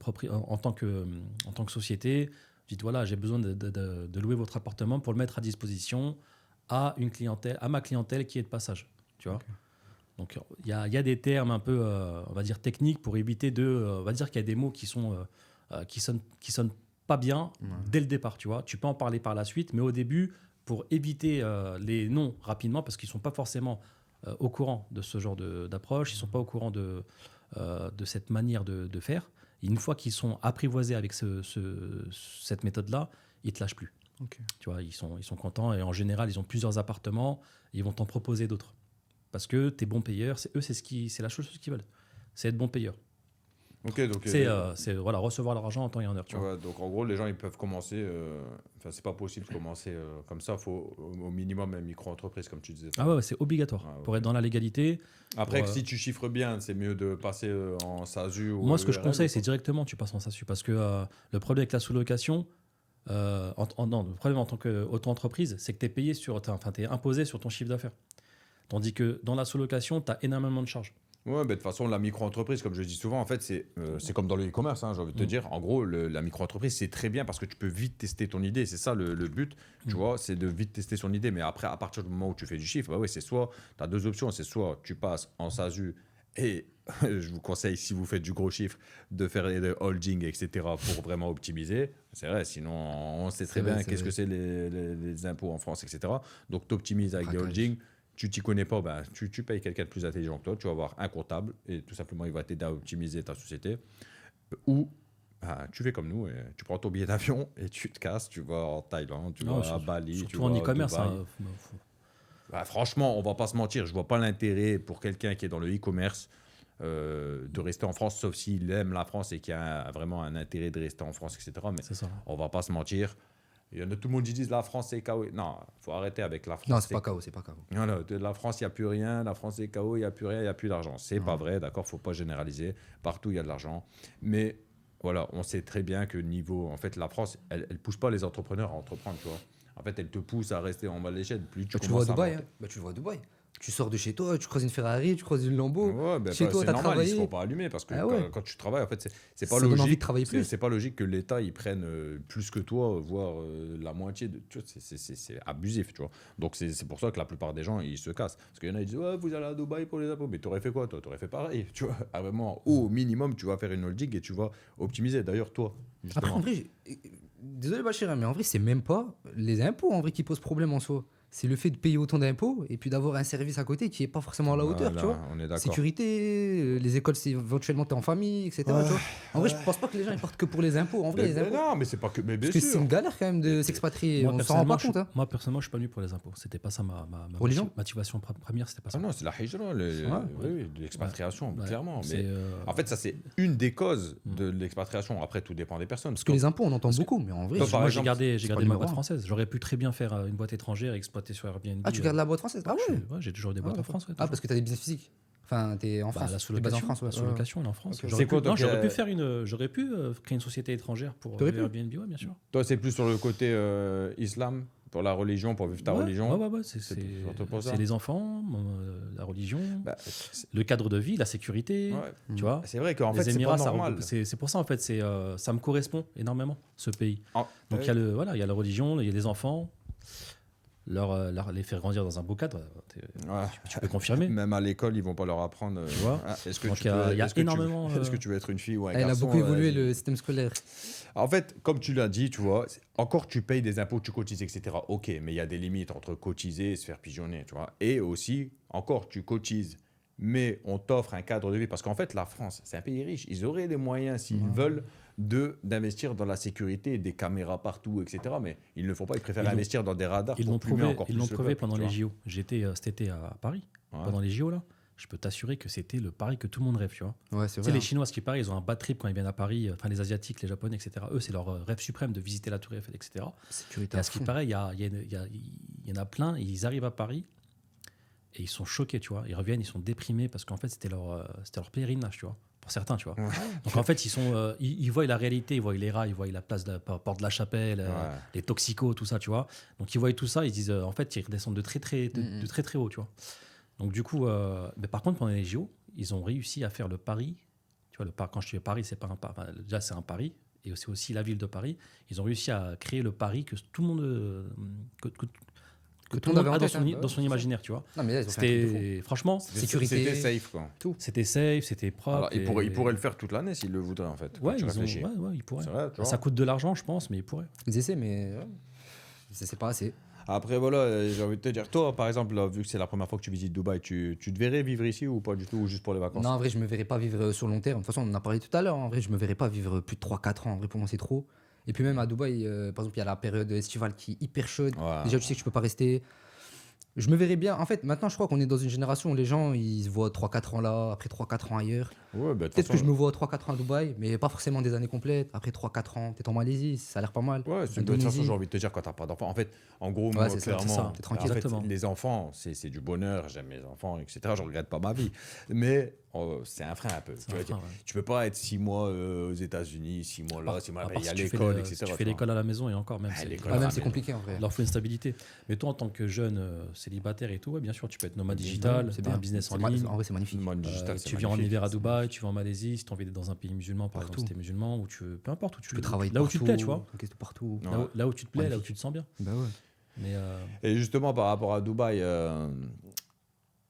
société. Tu dis voilà, j'ai besoin de louer votre appartement pour le mettre à disposition à ma clientèle qui est de passage. Tu vois. Donc, il y a des termes un peu, on va dire, techniques pour éviter on va dire qu'il y a des mots qui sonnent pas bien dès le départ, tu vois. Tu peux en parler par la suite, mais au début, pour éviter les noms rapidement, parce qu'ils ne sont pas forcément au courant de ce genre d'approche, ils ne sont pas au courant de cette manière de faire. Et une fois qu'ils sont apprivoisés avec cette méthode-là, ils ne te lâchent plus. Ok. Tu vois, ils sont contents et en général, ils ont plusieurs appartements et ils vont t'en proposer d'autres. Parce que tu es bon payeur, c'est la chose qu'ils veulent. C'est être bon payeur. Ok, donc. C'est voilà, recevoir l'argent en temps et en heure. Tu vois. Ouais, donc en gros, les gens ils peuvent commencer. Enfin, c'est pas possible de commencer comme ça. Il faut au minimum une micro-entreprise, comme tu disais. Ah ouais, c'est obligatoire Ah, ok. pour être dans la légalité. Après, pour, si tu chiffres bien, c'est mieux de passer en SASU ou Moi, ce que je URL, conseille, ou c'est directement tu passes en SASU. Parce que le problème avec la sous-location, le problème en tant qu'auto-entreprise, c'est que tu es payé t'es imposé sur ton chiffre d'affaires. Tandis que dans la sous-location, tu as énormément de charges. Ouais, de toute façon, la micro-entreprise, comme je dis souvent, en fait, c'est comme dans le e-commerce, hein, j'ai envie de te dire. En gros, la micro-entreprise, c'est très bien parce que tu peux vite tester ton idée. C'est ça le but, tu vois, c'est de vite tester son idée. Mais après, à partir du moment où tu fais du chiffre, bah ouais, c'est soit, tu as deux options. C'est soit tu passes en SASU et je vous conseille, si vous faites du gros chiffre, de faire des holding, etc. pour vraiment optimiser. C'est vrai, sinon, on sait très C'est vrai, bien c'est qu'est-ce vrai. que c'est les impôts en France, etc. Donc, tu optimises avec des Braquage. holdings. Tu t'y connais pas, ben, tu payes quelqu'un de plus intelligent que toi, tu vas avoir un comptable et tout simplement il va t'aider à optimiser ta société. Ou Tu fais comme nous, et tu prends ton billet d'avion et tu te casses, tu vas en Thaïlande, tu Non, vas à Bali, tu surtout vas en à e-commerce. Dubaï. Hein, Franchement, on va pas se mentir, je vois pas l'intérêt pour quelqu'un qui est dans le e-commerce de rester en France, sauf s'il aime la France et qu'il a vraiment un intérêt de rester en France, etc. Mais c'est ça. on va pas se mentir. Il y en a tout le monde qui disent la France c'est KO. Non, faut arrêter avec la France. Non, c'est pas KO, c'est pas KO. Voilà, de la France, il n'y a plus rien. La France c'est KO, il n'y a plus rien, il n'y a plus d'argent. C'est pas vrai, d'accord, faut pas généraliser. Partout, il y a de l'argent. Mais voilà, on sait très bien que niveau. En fait, la France, elle pousse pas les entrepreneurs à entreprendre, tu vois. En fait, elle te pousse à rester en bas de l'échelle. Plus tu Tu le vois à commences à Dubaï, monter. hein. Tu le vois à Dubaï. Tu sors de chez toi, tu croises une Ferrari, tu croises une Lambo. Ouais, ben, Chez toi, c'est t'as normal, ils travaillé. se font pas allumer parce que Ah ouais. quand tu travailles, en fait, c'est pas Ça donne logique. envie de travailler plus. C'est pas logique que l'État il prenne plus que toi, voire la moitié de. Tu vois, c'est abusif, tu vois. Donc c'est pour ça que la plupart des gens ils se cassent. Parce qu'il y en a ils disent ouais, vous allez à Dubaï pour les impôts, mais t'aurais fait quoi toi? T'aurais fait pareil, tu vois. Vraiment, au minimum, tu vas faire une holding et tu vas optimiser. D'ailleurs, toi, Après, justement. en vrai, désolé Bachir, mais en vrai, c'est même pas les impôts en vrai qui posent problème en soi. C'est le fait de payer autant d'impôts et puis d'avoir un service à côté qui est pas forcément à la hauteur, Voilà, tu vois. on est d'accord. Sécurité, les écoles, c'est éventuellement t'es en famille, etc. tu vois. En vrai, je pense pas que les gens ils partent que pour les impôts. En vrai, Mais, les impôts. non, mais c'est pas que. Mais bien Parce que c'est sûr. une galère quand même de s'expatrier. Moi, On s'en rend pas personnellement, compte. Hein. moi, personnellement, je suis pas venu pour les impôts. C'était pas ça ma Religion motivation première, c'était pas ça. Ah non, c'est la hijra, oui, de l'expatriation, Ouais. clairement. C'est, Mais en fait, ça, c'est une des causes de l'expatriation. Après, tout dépend des personnes. Parce que les impôts, on entend beaucoup, mais en vrai. Toi, par moi, exemple, j'ai c'est gardé pas ma numéro boîte un. française. J'aurais pu très bien faire une boîte étrangère et exploiter sur Airbnb. Ah, tu gardes la boîte française? Ah ouais. Ouais, j'ai toujours eu des boîtes Ah, en France. Ouais, Ah, toujours. parce que t'as des business physiques. Enfin, t'es en Bah, France. la T'es basé en sous-location, France, ouais. la sous-location, elle est en France. Ok. J'aurais C'est quoi, pu, non, donc, j'aurais pu créer une société étrangère pour T'aurais pu Airbnb, ouais, bien sûr. Toi, c'est plus sur le côté islam, pour la religion, pour vivre ta religion. Ouais, c'est surtout pour ça. c'est les enfants, la religion, Bah, le cadre de vie, la sécurité, ouais. tu vois. C'est vrai qu'en Les fait, c'est pas Émirats, ça normal. regroupe- c'est pour ça en fait, ça me correspond énormément ce pays. Ah, Donc il y a il y a la religion, il y a les enfants, les faire grandir dans un beau cadre. Ouais. Tu peux confirmer. Même à l'école, ils vont pas leur apprendre. Tu vois. Est-ce que Donc, tu il y a- veux- il y a est-ce que tu- énormément, Est-ce que tu veux être une fille ou un Elle a garçon? beaucoup évolué vas-y. le système scolaire. En fait, comme tu l'as dit, tu vois, encore tu payes des impôts, tu cotises, etc. Ok, mais il y a des limites entre cotiser et se faire pigeonner, tu vois. Et aussi, encore tu cotises, mais on t'offre un cadre de vie. Parce qu'en fait, la France, c'est un pays riche. Ils auraient les moyens, s'ils veulent, d'investir dans la sécurité, des caméras partout, etc. Mais ils ne le font pas. Ils préfèrent Ils l'ont- investir dans des radars Ils pour l'ont plumer prouvé, encore ils plus l'ont le prouvé peuple, pendant tu les vois. JO. J'étais cet été à Paris, Ouais. pendant les JO là. Je peux t'assurer que c'était le Paris que tout le monde rêve, tu vois. Ouais, c'est Tu sais, vrai. les Chinois, ce qui paraît, ils ont un bad trip quand ils viennent à Paris, enfin les Asiatiques, les Japonais, etc. Eux, c'est leur rêve suprême de visiter la Tour Eiffel, etc. Sécurité Et à à ce qui fond. paraît, il y en a plein, et ils arrivent à Paris et ils sont choqués, tu vois. Ils reviennent, ils sont déprimés parce qu'en fait, c'était leur pèlerinage, tu vois. Pour certains, tu vois. Donc en fait, ils voient la réalité, ils voient les rats, ils voient la place de la porte de la Chapelle, Ouais. les toxicos, tout ça, tu vois. Donc ils voient tout ça, ils disent, en fait, ils redescendent de très très haut, tu vois. Donc du coup, mais par contre, pendant les JO, ils ont réussi à faire le pari. Tu vois, quand je dis Paris, c'est pas un pari. Enfin, déjà, c'est un pari. Et c'est aussi la ville de Paris. Ils ont réussi à créer le pari que tout le monde, que tout le monde avait en a tête, hein. dans son imaginaire, tu vois. Non, mais là, ils ont fait un truc de fou. C'était, franchement, Sécurité. C'était safe, quoi. c'était safe, c'était propre. Alors, ils et- pourraient le faire toute l'année s'ils le voudraient, en fait. quand Ouais, tu ils réfléchis. ils pourraient. C'est vrai, tu vois. Ça coûte de l'argent, je pense, mais ils pourraient. Ils essaient, mais ouais. C'est pas assez. Après, voilà, j'ai envie de te dire, toi, par exemple, là, vu que c'est la première fois que tu visites Dubaï, tu te verrais vivre ici ou pas du tout, ou juste pour les vacances? Non, en vrai, je me verrais pas vivre sur long terme. De toute façon, on en a parlé tout à l'heure. En vrai, je me verrais pas vivre plus de 3-4 ans. En vrai, pour moi, c'est trop. Et puis même à Dubaï, par exemple, il y a la période estivale qui est hyper chaude. Ouais. Déjà, tu sais que tu peux pas rester. Je me verrais bien. En fait, maintenant, je crois qu'on est dans une génération où les gens, ils se voient 3-4 ans là, après 3-4 ans ailleurs. Ouais, bah, de toute Peut-être que façon, je me vois 3-4 ans à Dubaï, mais pas forcément des années complètes. Après 3-4 ans, peut-être en Malaisie, ça a l'air pas mal. Ouais, de toute façon, Indonésie. j'ai envie de te dire, quand t'as pas d'enfants, en fait, en gros, Ouais, moi, c'est ça, clairement, c'est ça, t'es tranquille. en fait, Exactement. les enfants, c'est du bonheur, j'aime mes enfants, etc. Je regrette pas ma vie. Mais c'est un frein un peu. C'est Tu un vois, frein, ouais. tu peux pas être 6 mois aux États-Unis, 6 mois là, 6 mois À là, part il y a si tu fais l'école, le- etc. si tu tu fais vois. l'école à la maison et encore, même. Ah, c'est- l'école, Ah, même Ah, c'est mais compliqué en vrai. Il leur faut une stabilité. Mais toi, en tant que jeune célibataire et tout, ouais, bien sûr, tu peux être nomade digital, C'est t'as un bien. business en C'est ma- ligne. En vrai, c'est magnifique. Le monde digital, c'est Tu vis en magnifique. hiver à Dubaï, tu vas en Malaisie, si tu as envie d'être dans un pays musulman, par exemple, Partout. si t'es musulman, ou tu veux, peu importe où tu Tu peux travailler là où tu te plais, tu partout, vois. enquêter partout. Ouais. Là où tu te plais, là où Magnifique. tu te sens bien. Bah ouais. Mais Et justement, par rapport à Dubaï,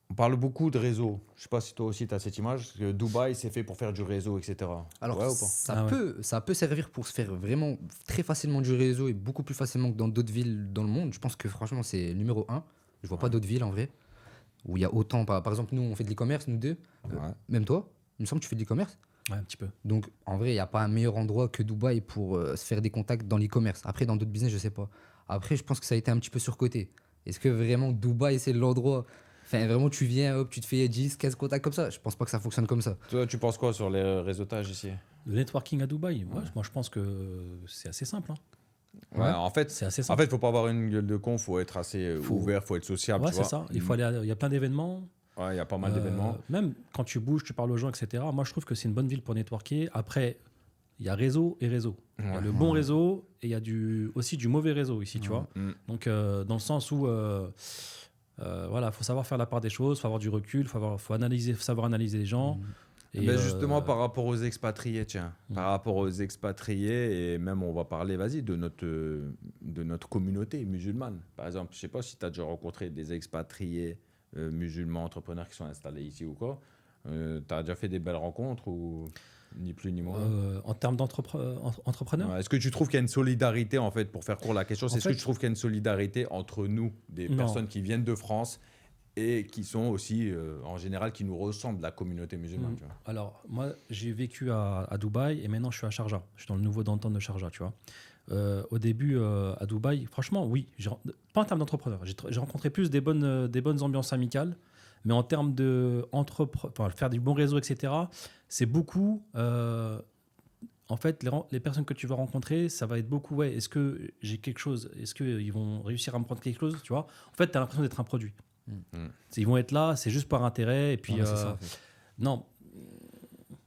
on parle beaucoup de réseau. Je sais pas si toi aussi tu as cette image, que Dubaï, c'est fait pour faire du réseau, etc. Alors, Ouais ou pas? ça, Ah ouais. ça peut servir pour se faire vraiment très facilement du réseau et beaucoup plus facilement que dans d'autres villes dans le monde. Je pense que franchement, c'est numéro 1. Je vois pas d'autres villes en vrai où il y a autant. Par exemple, nous, on fait de l'e-commerce, nous deux. Ouais. Même toi, il me semble que tu fais de l'e-commerce. Ouais, un petit peu. Donc, en vrai, il n'y a pas un meilleur endroit que Dubaï pour se faire des contacts dans l'e-commerce. Après, dans d'autres business, je sais pas. Après, je pense que ça a été un petit peu surcoté. Est-ce que vraiment Dubaï, c'est l'endroit. Enfin, vraiment, tu viens, hop, tu te fais 10, 15 contacts comme ça. Je pense pas que ça fonctionne comme ça. Toi, tu penses quoi sur les réseautages ici? Le networking à Dubaï, moi je pense que c'est assez simple. Hein. Ouais, en fait, C'est assez en simple. fait, faut pas avoir une gueule de con, faut être assez ouvert, faut être sociable, Ouais, tu c'est vois. ça. Il faut aller. Il y a plein d'événements. Ouais, il y a pas mal d'événements. Même quand tu bouges, tu parles aux gens, etc. Moi, je trouve que c'est une bonne ville pour networker. Après, il y a réseau et réseau. Il y a Ouais. le bon réseau et il y a aussi du mauvais réseau ici, tu vois. Mm. Donc, dans le sens où, voilà, faut savoir faire la part des choses, faut avoir du recul, faut analyser, faut savoir analyser les gens. Et, Mais justement, par rapport aux expatriés, tiens, Mm. par rapport aux expatriés, et même on va parler, vas-y, de notre communauté musulmane. Par exemple, je sais pas si tu as déjà rencontré des expatriés musulmans entrepreneurs qui sont installés ici ou quoi. Tu as déjà fait des belles rencontres ou ni plus ni moins? en termes d'entrepreneurs, Ouais. Est-ce que tu trouves qu'il y a une solidarité, en fait, pour faire court la question, c'est est-ce que fait- tu trouves qu'il y a une solidarité entre nous, des Non. personnes qui viennent de France et qui sont aussi, en général, qui nous ressemblent, la communauté musulmane, tu vois? Alors, moi, j'ai vécu à Dubaï et maintenant je suis à Sharjah. Je suis dans le nouveau downtown de Sharjah, tu vois. Au début, à Dubaï, franchement, oui, pas en termes d'entrepreneurs. J'ai rencontré plus des bonnes ambiances amicales, mais en termes faire du bon réseau, etc., c'est beaucoup. En fait, les personnes que tu vas rencontrer, ça va être beaucoup, ouais, est-ce que j'ai quelque chose? Est-ce qu'ils vont réussir à me prendre quelque chose, tu vois? En fait, tu as l'impression d'être un produit. Ils vont être là, c'est juste par intérêt. Et puis, Ouais, c'est ça, en fait. non,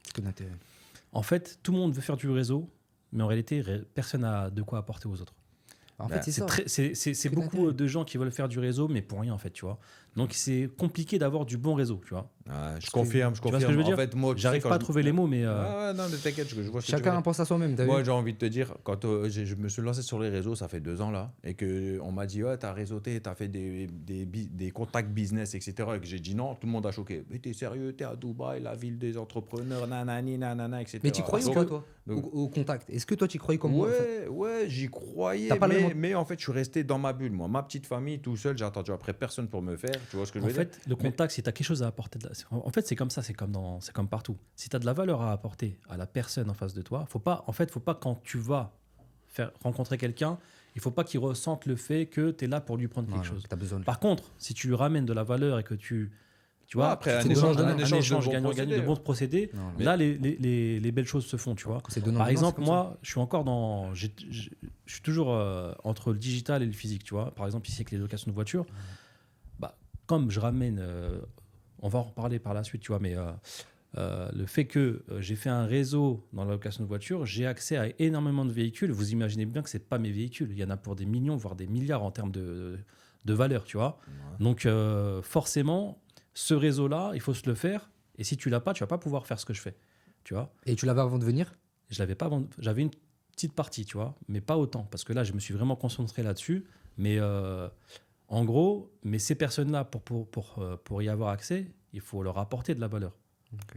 C'est que d'intérêt. en fait, tout le monde veut faire du réseau, mais en réalité, personne n'a de quoi apporter aux autres. En Bah, fait, c'est ça. C'est Que beaucoup d'intérêt. de gens qui veulent faire du réseau, mais pour rien, en fait, tu vois. Donc, c'est compliqué d'avoir du bon réseau, tu vois. Ouais, je confirme, je Tu vois ce confirme. que je veux dire? En fait, moi, tu sais, J'arrive quand pas à je- trouver les mots, mais Ouais, non, mais t'inquiète, je vois ce que tu veux Chacun dire. pense à soi-même, t'as Moi, vu? j'ai envie de te dire, quand je me suis lancé sur les réseaux, ça fait 2 ans là, et qu'on m'a dit, ouais, t'as réseauté, t'as fait des contacts business, etc. Et que j'ai dit non, tout le monde a choqué. Mais t'es sérieux, t'es à Dubaï, la ville des entrepreneurs, nanani, nanana, etc. Mais tu croyais ou Donc, pas, toi, donc- au contact? Est-ce que toi, tu croyais comme moi en fait Ouais, j'y croyais, T'as pas le même- mais en fait, je suis resté dans ma bulle, moi. Ma petite famille, tout seul, j'ai attendu après personne pour me faire. Tu vois ce que je en veux dire? fait, le contact, si tu as quelque chose à apporter, en fait, c'est comme ça, c'est comme partout. Si tu as de la valeur à apporter à la personne en face de toi, faut pas quand tu vas rencontrer quelqu'un, il faut pas qu'il ressente le fait que tu es là pour lui prendre quelque chose. T'as besoin de Par contre, si tu lui ramènes de la valeur et que tu vois, Ouais, après, un tu échange donnes donnant, un échange de échange bons gagnant-gagnant, procédés, de bons procédés, Non, là, les belles choses se font, tu vois. Quand c'est donnant, Par donnant, exemple, c'est comme moi, je suis encore je suis toujours entre le digital et le physique, tu vois. Par exemple, ici avec les locations de voitures, bah, comme je ramène, on va en reparler par la suite, tu vois, mais le fait que j'ai fait un réseau dans la location de voitures, j'ai accès à énormément de véhicules. Vous imaginez bien que c'est pas mes véhicules. Il y en a pour des millions, voire des milliards en termes de valeur, tu vois. Donc, forcément, ce réseau-là, il faut se le faire. Et si tu l'as pas, tu vas pas pouvoir faire ce que je fais, tu vois. ça. Et tu l'avais avant de venir? Je l'avais pas avant. J'avais une petite partie, tu vois, mais pas autant, parce que là, je me suis vraiment concentré là-dessus. Mais en gros, ces personnes-là, pour y avoir accès, il faut leur apporter de la valeur.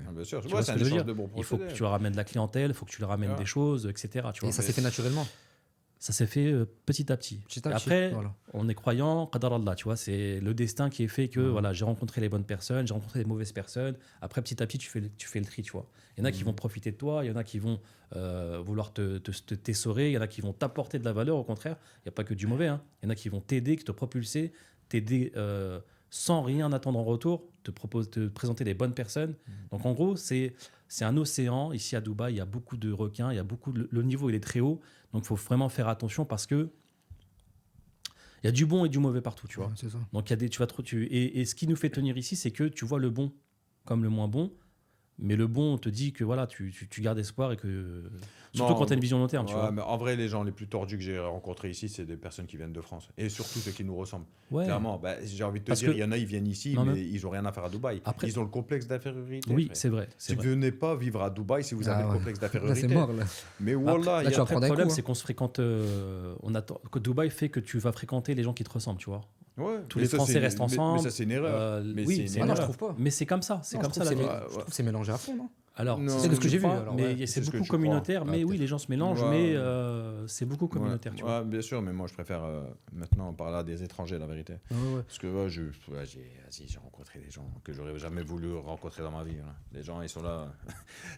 Ah, bien sûr, Tu ouais, vois c'est ce un que je veux échange dire? de bons Il faut que procédés. tu leur ramènes de la clientèle, il faut que tu leur ramènes Ouais. des choses, etc. Tu Et vois. ça s'est fait naturellement. Ça s'est fait petit à petit. Petit à Et petit, après, voilà. on est croyant, qadar Allah, tu vois, c'est le destin qui est fait que voilà, j'ai rencontré les bonnes personnes, j'ai rencontré les mauvaises personnes. Après, petit à petit, tu fais le tri, tu vois. Il y en a qui vont profiter de toi, il y en a qui vont vouloir te tessorer, il y en a qui vont t'apporter de la valeur, au contraire. Il n'y a pas que du mauvais, hein. Il y en a qui vont t'aider, qui te propulser, t'aider sans rien attendre en retour, te présenter les bonnes personnes. Donc en gros, c'est un océan. Ici à Dubaï, il y a beaucoup de requins, il y a le niveau il est très haut. Donc il faut vraiment faire attention parce que il y a du bon et du mauvais partout, tu vois. Ouais, c'est ça. Donc il y a et ce qui nous fait tenir ici, c'est que tu vois le bon comme le moins bon. Mais le bon te dit que voilà, tu gardes espoir et que. Surtout Non, quand tu as une vision long terme, tu Ouais, vois. mais en vrai, les gens les plus tordus que j'ai rencontrés ici, c'est des personnes qui viennent de France. Et surtout ceux qui nous ressemblent. Ouais. Clairement, bah, j'ai envie de te Parce dire, que- il y en a, ils viennent ici, Non, mais mais- ils n'ont rien à faire à Dubaï. Après- Ils ont le complexe d'infériorité. Oui, frère. c'est vrai. C'est Si vrai. vous venez pas vivre à Dubaï, si vous avez Ah le ouais. complexe Là, d'infériorité. c'est mort, là. Mais Après, voilà, là, il y tu a vas Après, prendre le un problème, coup, hein. c'est qu'on se fréquente. On attend que Dubaï fait que tu vas fréquenter les gens qui te ressemblent, tu vois. Ouais, Tous mais les ça, Français c'est- restent ensemble. Mais ça, c'est une erreur. Mais oui, c'est une c'est Ah une non, je erreur. trouve pas. Mais c'est comme ça. C'est Non, comme je ça trouve la que vie. Ouais, je trouve que c'est mélangé à fond, non? Alors, Non, c'est de ce que j'ai vu, crois, alors, mais ouais. c'est C'est ce que beaucoup tu crois. communautaire. Mais Ah, oui, peut-être. les gens se mélangent, Ouais. mais c'est beaucoup communautaire, tu vois. Ouais, bien sûr, mais moi je préfère maintenant parler à des étrangers, la vérité. Ouais. Parce que j'ai rencontré des gens que j'aurais jamais voulu rencontrer dans ma vie. Là. Les gens, ils sont là,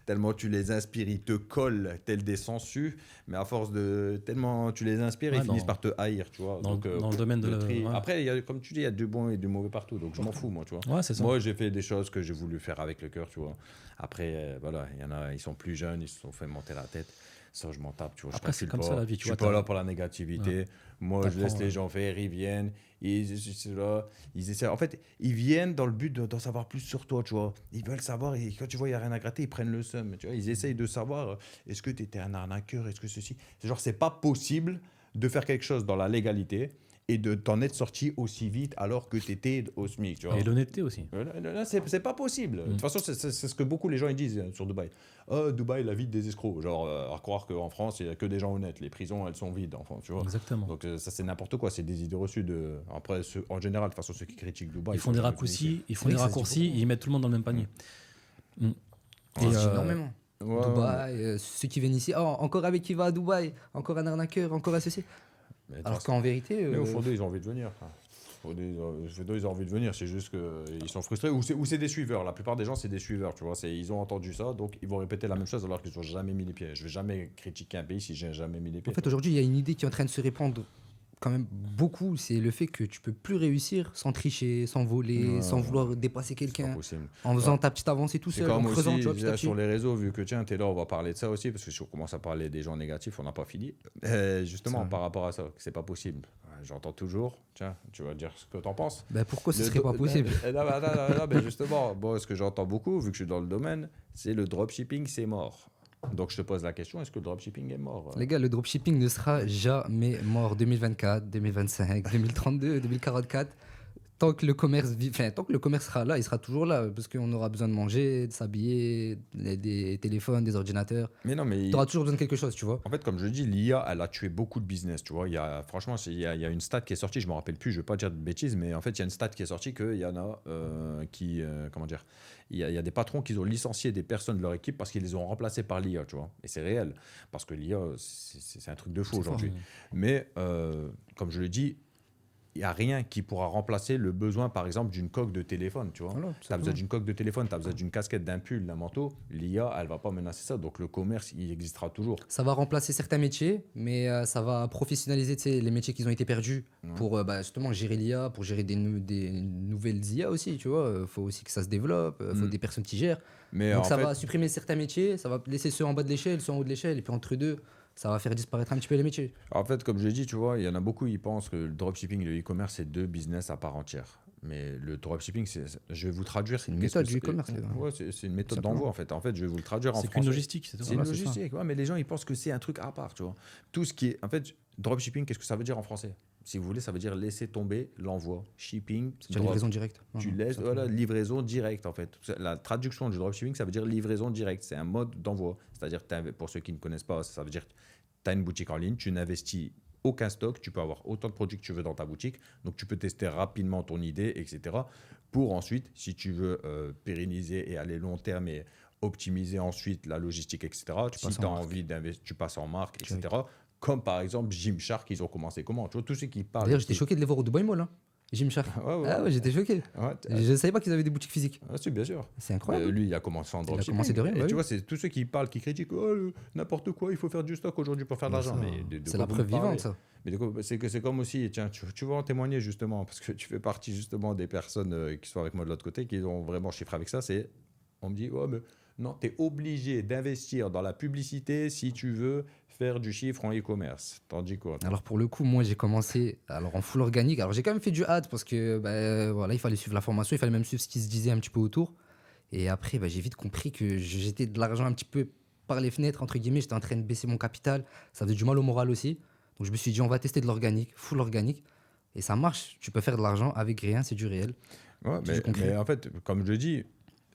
tellement tu les inspires, ils te collent tel des sangsues, mais à force de tellement tu les inspires, Ouais, ils finissent par te haïr, tu vois. Dans le domaine de le tri. ouais. Après, comme tu dis, il y a du bon et du mauvais partout, donc je m'en fous, moi, tu vois. Ouais, c'est ça. Moi, j'ai fait des choses que j'ai voulu faire avec le cœur, tu vois. Après, voilà, il y en a, ils sont plus jeunes, ils se sont fait monter la tête. Ça, je m'en tape, tu vois. Après, Je c'est calcule comme pas. ça, la vie, tu Je vois, suis pas t'as- là pour la négativité. Ouais. Moi, je laisse T'apprends, les gens faire, ils viennent. C'est là, ils essaient. En fait, ils viennent dans le but d'en savoir plus sur toi, tu vois. Ils veulent savoir, et quand tu vois, il n'y a rien à gratter, ils prennent le seum. Tu vois, ils essayent de savoir, est-ce que tu étais un arnaqueur, est-ce que ceci. C'est genre, c'est pas possible de faire quelque chose dans la légalité et de t'en être sorti aussi vite alors que tu étais au SMIC, tu vois. Et l'honnêteté aussi. Là, c'est pas possible. De toute façon, c'est ce que beaucoup les gens ils disent sur Dubaï. Oh, Dubaï, la vie des escrocs. Genre, à croire qu'en France, il n'y a que des gens honnêtes. Les prisons, elles sont vides, enfin, tu vois. Exactement. Donc, ça, c'est n'importe quoi. C'est des idées reçues de. Après, en général, de toute façon, ceux qui critiquent Dubaï. Ils font des sont raccourcis, ils font vrai des que ça se dit raccourcis, beaucoup. ils mettent tout le monde dans le même panier. Mm. Et Et, énormément. Ouais, Dubaï, ceux qui viennent ici, oh, encore avec qui va à Dubaï, encore un arnaqueur, encore à ceci. mais, Alors qu'en vérité, mais au fond d'eux, ils ont envie de venir. Au fond d'eux, ils ont envie de venir. C'est juste qu'ils sont frustrés. Ou c'est des suiveurs. La plupart des gens, c'est des suiveurs. Tu vois. Ils ont entendu ça, donc ils vont répéter la même chose alors qu'ils n'ont jamais mis les pieds. Je vais jamais critiquer un pays si j'ai jamais mis les pieds. en fait, aujourd'hui, il y a une idée qui est en train de se répandre quand même beaucoup, c'est le fait que tu peux plus réussir sans tricher, sans voler, Ouais, sans ouais. vouloir dépasser C'est pas quelqu'un, possible. en faisant Ouais. ta petite avancée tout C'est seul, en comme creusant, aussi tu vois, petit à petit. sur les réseaux, vu que tiens, t'es là, on va parler de ça aussi, parce que si on commence à parler des gens négatifs, on n'a pas fini. Justement, C'est vrai. par rapport à ça, que c'est pas possible. J'entends toujours, tiens, tu vas dire ce que t'en penses. Ben, pourquoi ce Le serait pas do- possible? Non, mais justement, moi, ce que j'entends beaucoup, vu que je suis dans le domaine, c'est le dropshipping, c'est mort. Donc je te pose la question, est-ce que le dropshipping est mort? Les gars, le dropshipping ne sera jamais mort 2024, 2025, 2032, 2044. Tant que le commerce tant que le commerce sera là, il sera toujours là parce qu'on aura besoin de manger, de s'habiller, des téléphones, des ordinateurs. Mais non, mais Tu auras toujours besoin de quelque chose, tu vois. en fait, comme je dis, l'IA, elle a tué beaucoup de business, tu vois. Franchement, il y a une stat qui est sortie, je me rappelle plus, je vais pas dire de bêtises, mais en fait, il y a une stat qui est sortie qu'il y en a comment dire, il y a des patrons qui ont licencié des personnes de leur équipe parce qu'ils les ont remplacés par l'IA, tu vois. Et c'est réel, parce que l'IA, c'est un truc de fou C'est aujourd'hui. fort. Mais comme je le dis, il n'y a rien qui pourra remplacer le besoin, par exemple, d'une coque de téléphone, tu vois. Voilà, tout Tu as besoin simplement. d'une coque de téléphone, tu as besoin d'une casquette, d'un pull, d'un manteau. L'IA, elle va pas menacer ça. Donc le commerce, il existera toujours. Ça va remplacer certains métiers, mais ça va professionnaliser tu sais, les métiers qui ont été perdus pour justement gérer l'IA, pour gérer des nouvelles IA aussi, tu vois. Il faut aussi que ça se développe, il faut des personnes qui gèrent. Mais Donc en ça fait, va supprimer certains métiers, ça va laisser ceux en bas de l'échelle, ceux en haut de l'échelle, et puis entre deux, ça va faire disparaître un petit peu les métiers. en fait, comme je l'ai dit, tu vois, il y en a beaucoup, ils pensent que le dropshipping et le e-commerce, c'est deux business à part entière. Mais le dropshipping, je vais vous traduire. C'est une qu'est-ce méthode que du e-commerce, les gars. Ouais, c'est une méthode Simplement. d'envoi, en fait. En fait, je vais vous le traduire en C'est français. qu'une logistique, c'est tout. C'est une Voilà, c'est ça. logistique, ouais, mais les gens, ils pensent que c'est un truc à part, tu vois. Tout ce qui est... En fait, dropshipping, qu'est-ce que ça veut dire en français? Si vous voulez, ça veut dire laisser tomber l'envoi. Shipping, C'est une livraison directe. tu Voilà, laisses, simplement. voilà, livraison directe en fait. La traduction du dropshipping, ça veut dire livraison directe. C'est un mode d'envoi. C'est-à-dire, pour ceux qui ne connaissent pas, ça veut dire que tu as une boutique en ligne, tu n'investis aucun stock, tu peux avoir autant de produits que tu veux dans ta boutique. Donc, tu peux tester rapidement ton idée, etc. Pour ensuite, si tu veux pérenniser et aller long terme et optimiser ensuite la logistique, etc. Si passes tu as en marque. envie d'investir, tu passes en marque, etc. Direct. Comme par exemple Gymshark, ils ont commencé comment? Tu vois, tous ceux qui parlent. D'ailleurs, j'étais choqué de les voir au Dubai Mall, hein. Gymshark. Ouais, ouais. Ah ouais, j'étais choqué. Ouais, Je ne savais pas qu'ils avaient des boutiques physiques. si, bien sûr. C'est incroyable. Lui, il a commencé en Il a dropshipping. commencé de rien, Et bah tu oui. vois, c'est tous ceux qui parlent, qui critiquent n'importe quoi, il faut faire du stock aujourd'hui pour faire de Bah, l'argent. ça, Mais de c'est quoi la vous preuve me parlez? vivante, ça. Mais c'est comme aussi, tiens, tu vas en témoigner justement, parce que tu fais partie justement des personnes qui sont avec moi de l'autre côté, qui ont vraiment chiffré avec ça. On me dit, ouais, mais non, tu es obligé d'investir dans la publicité si tu veux faire du chiffre en e-commerce. T'en dis quoi? Alors pour le coup, moi j'ai commencé en full organique. Alors j'ai quand même fait du ad parce que voilà, il fallait suivre la formation, il fallait même suivre ce qui se disait un petit peu autour. Et après, j'ai vite compris que j'étais de l'argent un petit peu par les fenêtres, entre guillemets. J'étais en train de baisser mon capital. Ça faisait du mal au moral aussi. Donc je me suis dit, on va tester de l'organique, full organique. Et ça marche. Tu peux faire de l'argent avec rien, c'est du réel. Ouais, C'est du concret. mais en fait, comme je le dis,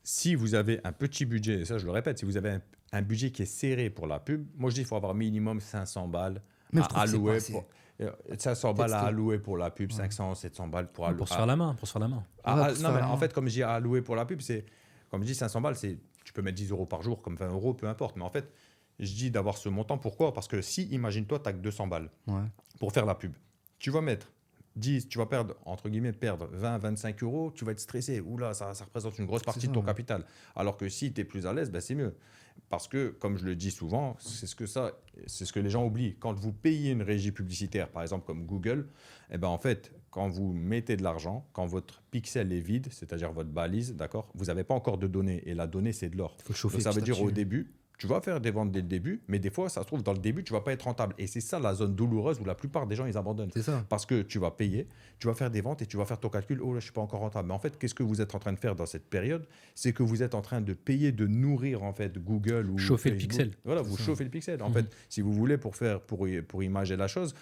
si vous avez un petit budget, et ça je le répète, si vous avez un budget qui est serré pour la pub, moi je dis qu'il faut avoir minimum 500 balles Mais je à trouve que c'est allouer. pas assez. 500 balles à Texto. allouer pour la pub, 500, 700 balles pour allouer. Pour se faire la main, pour se faire la main. Ouais, pour se Non, faire mais la en main. fait, comme je dis à allouer pour la pub, c'est, comme je dis, 500 balles, c'est Tu peux mettre 10 euros par jour, comme 20 euros, peu importe. Mais en fait, je dis d'avoir ce montant. Pourquoi? Parce que si, imagine-toi, tu n'as que 200 balles Ouais. pour faire la pub. Tu vas mettre 10, tu vas perdre, entre guillemets, perdre 20, 25 euros, tu vas être stressé. Oula, ça représente une grosse partie C'est de ça, ton ouais. capital. Alors que si tu es plus à l'aise, ben, c'est mieux. Parce que, comme je le dis souvent, c'est ce que les gens oublient. Quand vous payez une régie publicitaire, par exemple comme Google, eh ben, en fait, quand vous mettez de l'argent, quand votre pixel est vide, c'est-à-dire votre balise, d'accord, vous n'avez pas encore de données. Et la donnée, c'est de l'or. Faut chauffer Donc ça veut petit à dire au petit. début, tu vas faire des ventes dès le début, mais des fois, ça se trouve, dans le début, tu vas pas être rentable. Et c'est ça la zone douloureuse où la plupart des gens, ils abandonnent. C'est ça. Parce que tu vas payer, tu vas faire des ventes et tu vas faire ton calcul. Oh là, je suis pas encore rentable. Mais en fait, qu'est-ce que vous êtes en train de faire dans cette période? C'est que vous êtes en train de payer, de nourrir en fait Google ou Chauffer le Facebook. pixel. Voilà, vous ça. chauffez le pixel. En Mhm. fait, si vous voulez pour imager la chose,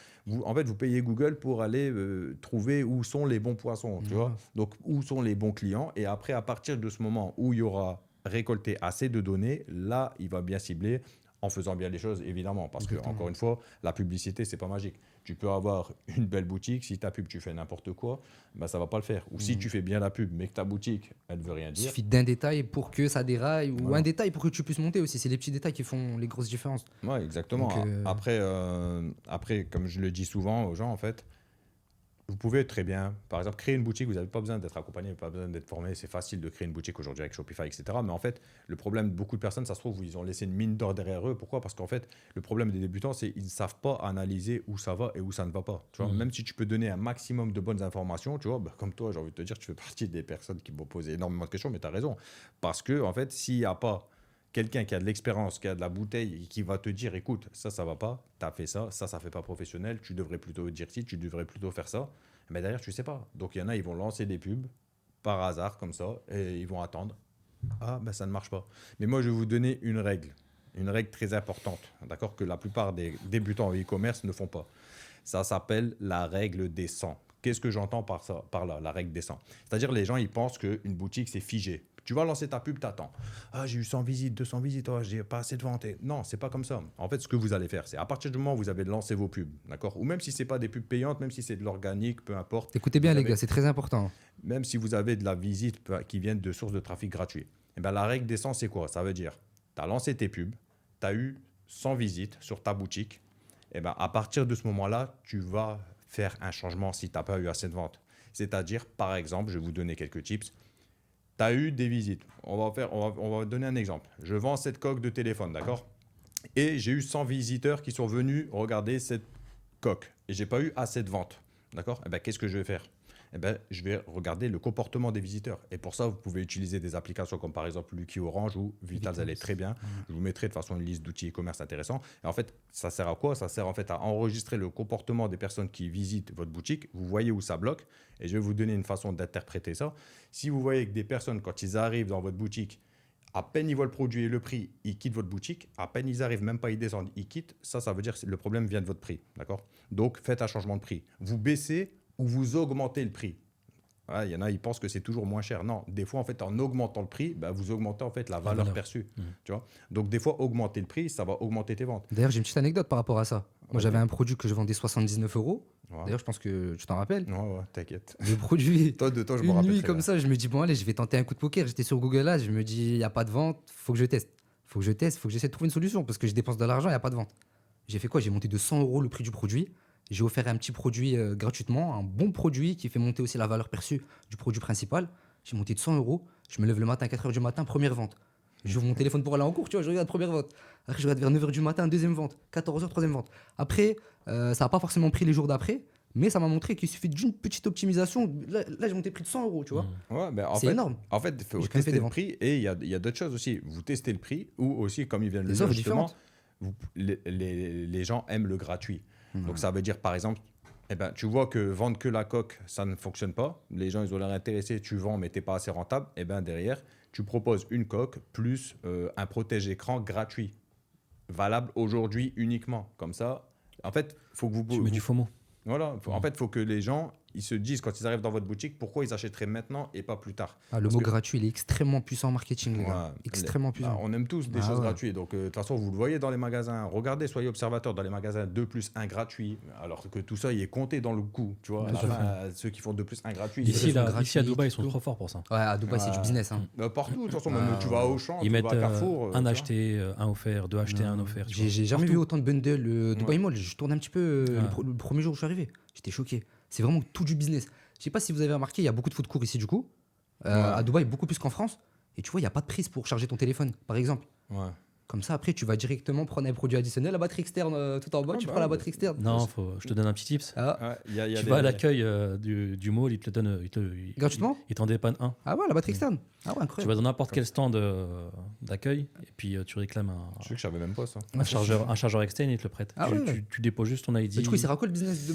en fait, vous payez Google pour aller trouver où sont les bons poissons, tu Ouais. vois. Donc, où sont les bons clients. Et après, à partir de ce moment où il y aura récolté assez de données, là, il va bien cibler en faisant bien les choses, évidemment. Parce que, Exactement. encore une fois, la publicité, c'est pas magique. Tu peux avoir une belle boutique, si ta pub, tu fais n'importe quoi, ben, ça va pas le faire. Ou si tu fais bien la pub, mais que ta boutique, elle veut rien Il dire. suffit d'un détail pour que ça déraille, ou Voilà. un détail pour que tu puisses monter aussi. C'est les petits détails qui font les grosses différences. Ouais, exactement. Donc, Après, comme je le dis souvent aux gens, en fait, vous pouvez très bien, par exemple, créer une boutique. Vous n'avez pas besoin d'être accompagné, pas besoin d'être formé. C'est facile de créer une boutique aujourd'hui avec Shopify, etc. Mais en fait, le problème de beaucoup de personnes, ça se trouve, ils ont laissé une mine d'or derrière eux. Pourquoi? Parce qu'en fait, le problème des débutants, c'est qu'ils ne savent pas analyser où ça va et où ça ne va pas. Tu vois, même si tu peux donner un maximum de bonnes informations, tu vois, bah, comme toi, j'ai envie de te dire, tu fais partie des personnes qui m'ont posé énormément de questions, mais tu as raison. Parce que, en fait, s'il n'y a pas quelqu'un qui a de l'expérience, qui a de la bouteille et qui va te dire, écoute, ça va pas, tu as fait ça fait pas professionnel, tu devrais plutôt dire ci, tu devrais plutôt faire ça. Mais derrière, tu sais pas. Donc, il y en a, ils vont lancer des pubs par hasard, comme ça, et ils vont attendre. Ah, ben ça ne marche pas. Mais moi, je vais vous donner une règle très importante, d'accord, que la plupart des débutants en e-commerce ne font pas. Ça s'appelle la règle des 100. Qu'est-ce que j'entends par là, la règle des 100? C'est-à-dire, les gens, ils pensent qu'une boutique, c'est figé. Tu vas lancer ta pub, t'attends. Ah, j'ai eu 100 visites, 200 visites, oh, j'ai pas assez de ventes. Non, c'est pas comme ça. En fait, ce que vous allez faire, c'est à partir du moment où vous avez lancé vos pubs, d'accord? Ou même si c'est pas des pubs payantes, même si c'est de l'organique, peu importe. Écoutez bien, Vous les avez- gars, c'est très important. Même si vous avez de la visite qui viennent de sources de trafic gratuits. Eh ben, la règle des 100, c'est quoi? Ça veut dire, tu as lancé tes pubs, tu as eu 100 visites sur ta boutique. Eh ben, à partir de ce moment-là, tu vas faire un changement si tu n'as pas eu assez de ventes. C'est-à-dire, par exemple, je vais vous donner quelques tips. Tu as eu des visites. On va donner un exemple. Je vends cette coque de téléphone, d'accord? Et j'ai eu 100 visiteurs qui sont venus regarder cette coque. Et j'ai pas eu assez de ventes. D'accord? Eh ben, qu'est-ce que je vais faire? Eh ben, je vais regarder le comportement des visiteurs. Et pour ça, vous pouvez utiliser des applications comme par exemple Lucky Orange ou Vitals, elle est très bien. Je vous mettrai de toute façon une liste d'outils e-commerce intéressants. Et en fait, ça sert à quoi? Ça sert en fait à enregistrer le comportement des personnes qui visitent votre boutique. Vous voyez où ça bloque. Et je vais vous donner une façon d'interpréter ça. Si vous voyez que des personnes, quand ils arrivent dans votre boutique, à peine ils voient le produit et le prix, ils quittent votre boutique. À peine ils arrivent, même pas ils descendent, ils quittent. Ça veut dire que le problème vient de votre prix. D'accord? Donc, faites un changement de prix. Vous baissez ou vous augmentez le prix. Ouais, il y en a, ils pensent que c'est toujours moins cher. Non, des fois, en fait, en augmentant le prix, bah, vous augmentez en fait la valeur valeur. perçue. Tu vois? Donc, des fois, augmenter le prix, ça va augmenter tes ventes. D'ailleurs, j'ai une petite anecdote par rapport à ça. Moi, Vas-y. j'avais un produit que je vendais 79 euros. Ouais. D'ailleurs, je pense que tu t'en rappelles. Ouais, t'inquiète. Le produit. Toi, je me Une rappelle nuit très comme bien. ça, je me dis, bon, allez, je vais tenter un coup de poker. J'étais sur Google Ads, je me dis, il n'y a pas de vente, faut que je teste. Faut que je teste, faut que j'essaie de trouver une solution parce que je dépense de l'argent, il n'y a pas de vente. J'ai fait quoi? J'ai monté de 100 euros le prix du produit. J'ai offert un petit produit gratuitement, un bon produit qui fait monter aussi la valeur perçue du produit principal. J'ai monté de 100 euros. Je me lève le matin à 4h du matin, première vente. J'ouvre mon téléphone pour aller en cours, tu vois, je regarde première vente. Après, je regarde vers 9h du matin, deuxième vente. 14h, troisième vente. Après, ça n'a pas forcément pris les jours d'après, mais ça m'a montré qu'il suffit d'une petite optimisation. Là j'ai monté prix de 100 euros, tu vois. Ouais, ben, C'est énorme. En fait, il faut J'ai quand même tester fait des le ventes. prix et il y a d'autres choses aussi. Vous testez le prix ou aussi, comme il vient de le Des dire offres justement, différentes. les gens aiment le gratuit. Donc ça veut dire, par exemple, eh ben, tu vois que vendre que la coque, ça ne fonctionne pas. Les gens, ils ont l'air intéressés, tu vends, mais tu n'es pas assez rentable. Et ben derrière, tu proposes une coque plus un protège-écran gratuit, valable aujourd'hui uniquement. Comme ça, en fait, faut que Tu mets du FOMO. voilà, en fait, il faut que les gens ils se disent, quand ils arrivent dans votre boutique, pourquoi ils achèteraient maintenant et pas plus tard. Le Parce mot que- gratuit, il est extrêmement puissant en marketing, les gars. Ouais, Extrêmement puissant. on aime tous des Ah choses ouais. gratuites. Donc, de toute façon, vous le voyez dans les magasins. Regardez, soyez observateurs dans les magasins 2 plus 1 gratuit. Alors que tout ça, il est compté dans le coût. Tu vois, Tout à fait. ceux qui font 2 plus 1 gratuit. Ici, sont là, ici à gratuits, Dubaï, ils sont tout. trop forts pour ça. Ouais, à Dubaï, c'est du business. Hein. Partout, de toute façon, Ah, même tu vas à Auchan, Ils tu mettent vas à Carrefour. un tu acheté, un offert, deux achetés, un offert. tu vois. J'ai jamais Partout. vu autant de bundles Dubaï Ouais. Mall. Je tourne un petit peu Ah. le premier jour où je suis arrivé. J'étais choqué. C'est vraiment tout du business. Je sais pas si vous avez remarqué, il y a beaucoup de food court ici du coup. Ouais. À Dubaï, beaucoup plus qu'en France. Et tu vois, il n'y a pas de prise pour charger ton téléphone, par exemple. vois. Ouais. Comme ça, après, tu vas directement prendre un produit additionnel, la batterie externe tout en bas, tu prends la batterie externe. Non, je te donne un petit tips. Ah, Ouais, il y a Tu des- vas à l'accueil du mall, il te le donne. Gratuitement Il t'en dépanne un. ah ouais, la batterie externe. Ah ouais, Tu incroyable. vas dans n'importe quel stand d'accueil et puis tu réclames Je sais que je savais même pas ça. un chargeur externe, il te le prête. Ah tu, ouais. tu déposes juste ton ID. Mais du coup, il sert à quoi le business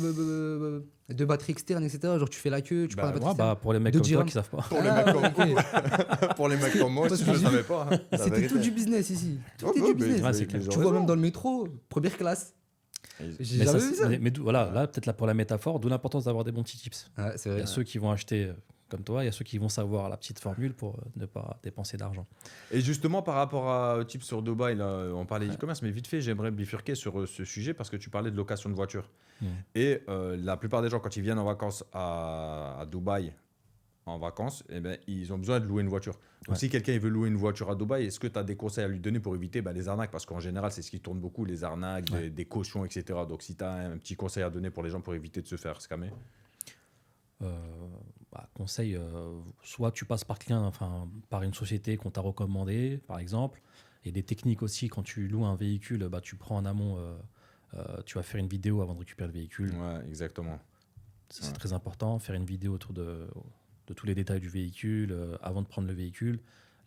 de batterie externe, etc. Genre, tu fais la queue, tu prends la batterie Ouais, externe. pour les mecs Deux comme toi dirhams. qui savent pas. Pour les Ah, mecs comme ok. vous. Pour les mecs comme moi, Parce si que je ne j'ai- savais pas. La C'était vérité. tout du business ici. Tout Ouais, est ouais, du mais- business. Ouais, c'est clair. ils ont Tu vois, raison. même dans le métro, première classe. J'ai Mais, jamais ça, vu ça. voilà, là, peut-être là pour la métaphore, d'où l'importance d'avoir des bons petits tips. Ouais, c'est Il y vrai. a ceux qui vont acheter comme toi, il y a ceux qui vont savoir la petite formule pour ne pas dépenser d'argent. Et justement, par rapport au type sur Dubaï, là, on parlait d'e-commerce, mais vite fait, j'aimerais bifurquer sur ce sujet parce que tu parlais de location de voiture. Et la plupart des gens, quand ils viennent en vacances à Dubaï, en vacances, eh ben, ils ont besoin de louer une voiture. Donc, Ouais. si quelqu'un il veut louer une voiture à Dubaï, est-ce que tu as des conseils à lui donner pour éviter les arnaques? Parce qu'en général, c'est ce qui tourne beaucoup, les arnaques, Ouais. des cautions, etc. Donc, si tu as un petit conseil à donner pour les gens pour éviter de se faire scammer. Conseil, soit tu passes par une société qu'on t'a recommandée, par exemple. Et des techniques aussi, quand tu loues un véhicule, tu prends en amont, tu vas faire une vidéo avant de récupérer le véhicule. Ouais, exactement. Ça, c'est Ouais. très important. Faire une vidéo autour de tous les détails du véhicule, avant de prendre le véhicule,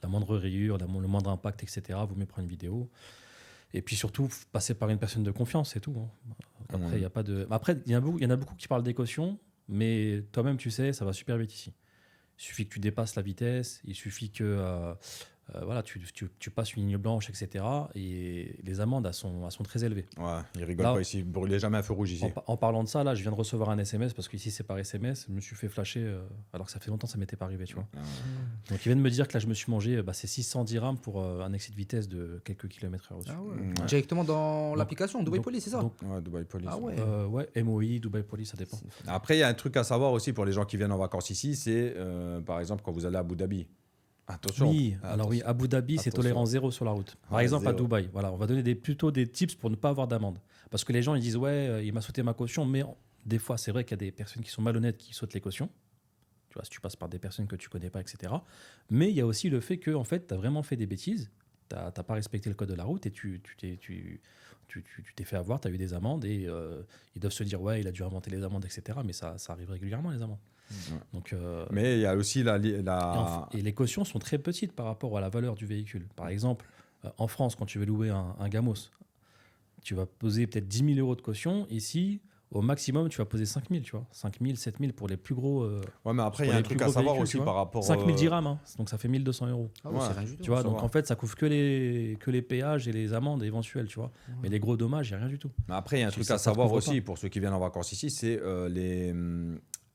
la moindre rayure, le moindre impact, etc. Vous mieux prendre une vidéo. Et puis surtout, passer par une personne de confiance, c'est tout. Hein. Après, il y a pas de. Après, il y en a beaucoup qui parlent des cautions, mais toi-même, tu sais, ça va super vite ici. Il suffit que tu dépasses la vitesse, il suffit que voilà, tu passes une ligne blanche, etc. Et les amendes, elles sont très élevées. Ouais, ils rigolent Là- pas ici. Brûlez jamais un feu rouge ici. En parlant de ça, là, je viens de recevoir un SMS parce qu'ici, c'est par SMS. Je me suis fait flasher alors que ça fait longtemps que ça m'était pas arrivé, tu vois. Ouais. Donc, ils viennent me dire que là, je me suis mangé c'est 610 dirhams pour un excès de vitesse de quelques kilomètres heure. Ah ouais. Ouais. Directement dans Donc- l'application Dubaï donc- Police, c'est ça donc, Ouais, Dubaï Police. Ah ouais. ouais, MOI, Dubai Police, ça dépend. Après, il y a un truc à savoir aussi pour les gens qui viennent en vacances ici, c'est par exemple quand vous allez à Abu Dhabi. Attention. Oui, Attention. alors oui, Abu Dhabi, c'est Attention. tolérance zéro sur la route. Par Ouais, exemple, à zéro. Dubaï, voilà, on va donner plutôt des tips pour ne pas avoir d'amende. Parce que les gens, ils disent, ouais, il m'a sauté ma caution, mais des fois, c'est vrai qu'il y a des personnes qui sont malhonnêtes qui sautent les cautions. Tu vois, si tu passes par des personnes que tu connais pas, etc. Mais il y a aussi le fait que, en fait, tu as vraiment fait des bêtises, tu n'as pas respecté le code de la route et tu t'es fait avoir, tu as eu des amendes et ils doivent se dire, ouais, il a dû inventer les amendes, etc. Mais ça arrive régulièrement, les amendes. Ouais. Donc, Mais il y a aussi et les cautions sont très petites par rapport à la valeur du véhicule. Par exemple, en France, quand tu veux louer un Gamos, tu vas poser peut-être 10 000 euros de caution. Ici, au maximum, tu vas poser 5 000, tu vois. 5 000, 7 000 pour les plus gros. Ouais, mais après, il y pour a un les truc plus à gros savoir véhicules, aussi tu vois. par rapport. 5 000 dirhams, hein. Donc ça fait 1 200 euros. Ah ouais, Ouais. c'est rien du tout. Tu vois, ça donc va. en fait, ça couvre que les péages et les amendes éventuelles, tu vois. Mais les gros dommages, il n'y a rien du tout. Mais après, il y a un Si truc ça, à ça savoir couvre aussi pas. pour ceux qui viennent en vacances ici, c'est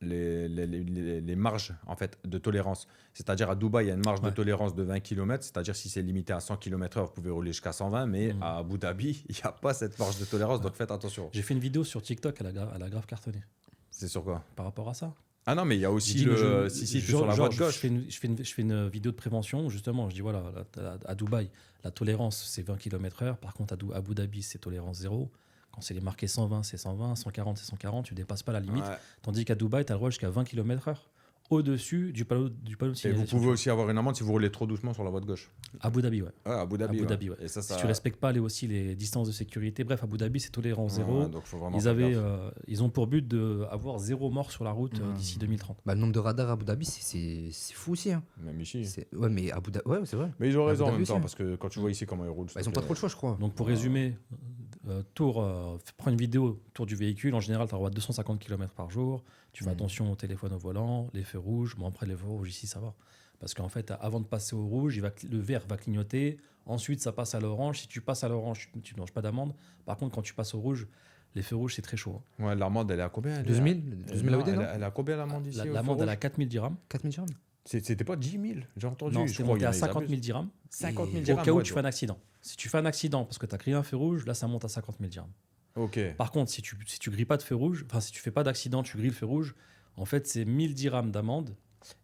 les marges en fait, de tolérance. C'est-à-dire à Dubaï, il y a une marge de Ouais. tolérance de 20 km, c'est-à-dire si c'est limité à 100 km/h, vous pouvez rouler jusqu'à 120, mais à Abu Dhabi, il n'y a pas cette marge de tolérance, donc faites attention. J'ai fait une vidéo sur TikTok, elle a grave cartonné C'est sur quoi? par rapport à ça. Ah non, mais il y a J'ai aussi dit, le. Si, tu es sur la voie de je gauche. fais une vidéo de prévention, justement. Je dis, voilà, à Dubaï, la tolérance, c'est 20 km/h. Par contre, à Abu Dhabi, c'est tolérance zéro. Quand c'est les marqué 120, c'est 120, 140, c'est 140, tu dépasses pas la limite. Ouais. Tandis qu'à Dubaï, tu as le droit jusqu'à 20 km/h au-dessus du panneau de Et vous signalisation. pouvez aussi avoir une amende si vous roulez trop doucement sur la voie de gauche. Abu Dhabi, ouais. Ouais, Abu Dhabi. Abu ouais. Dhabi, ouais. Et ça, Si tu respectes pas aussi les distances de sécurité. Bref, Abu Dhabi, c'est tolérance zéro. Ouais, donc faut vraiment Ils, faire avaient, gaffe. ils ont pour but d'avoir zéro mort sur la route d'ici 2030. Bah, le nombre de radars à Abu Dhabi, c'est fou aussi. Hein. Même ici. Ouais, mais Abu Dhabi, ouais, c'est vrai. Mais ils ont raison en Abu même Dhabi temps, aussi. parce que quand tu vois ici comment ils roulent. Bah, ils ont pas trop le choix, je crois. Donc pour résumer, prends une vidéo tour du véhicule. En général, tu as le droit à 250 km par jour. Tu fais attention au téléphone au volant, les feux rouges. Bon, après, les feux rouges ici, ça va. Parce qu'en fait, avant de passer au rouge, le vert va clignoter. Ensuite, ça passe à l'orange. Si tu passes à l'orange, tu ne manges pas d'amende. Par contre, quand tu passes au rouge, Les feux rouges, c'est très chaud. Hein. Ouais, l'amende, elle est à combien? 12 000 Non, AED, non elle est à combien l'amende ici? L'amende, elle est à 4 000 dirhams. 4 000 dirhams. C'était pas 10 000, j'ai entendu. Non, je c'était crois, monté il y en à a, ils 50 000 abusent. dirhams. 50 000 Au dirhams. cas où ouais, tu fais un accident. Si tu fais un accident parce que tu as grillé un feu rouge, là, ça monte à 50 000 dirhams. Ok. Par contre, si tu grilles pas de feu rouge, enfin, si tu fais pas d'accident, tu grilles le feu rouge, en fait, c'est 1000 dirhams d'amende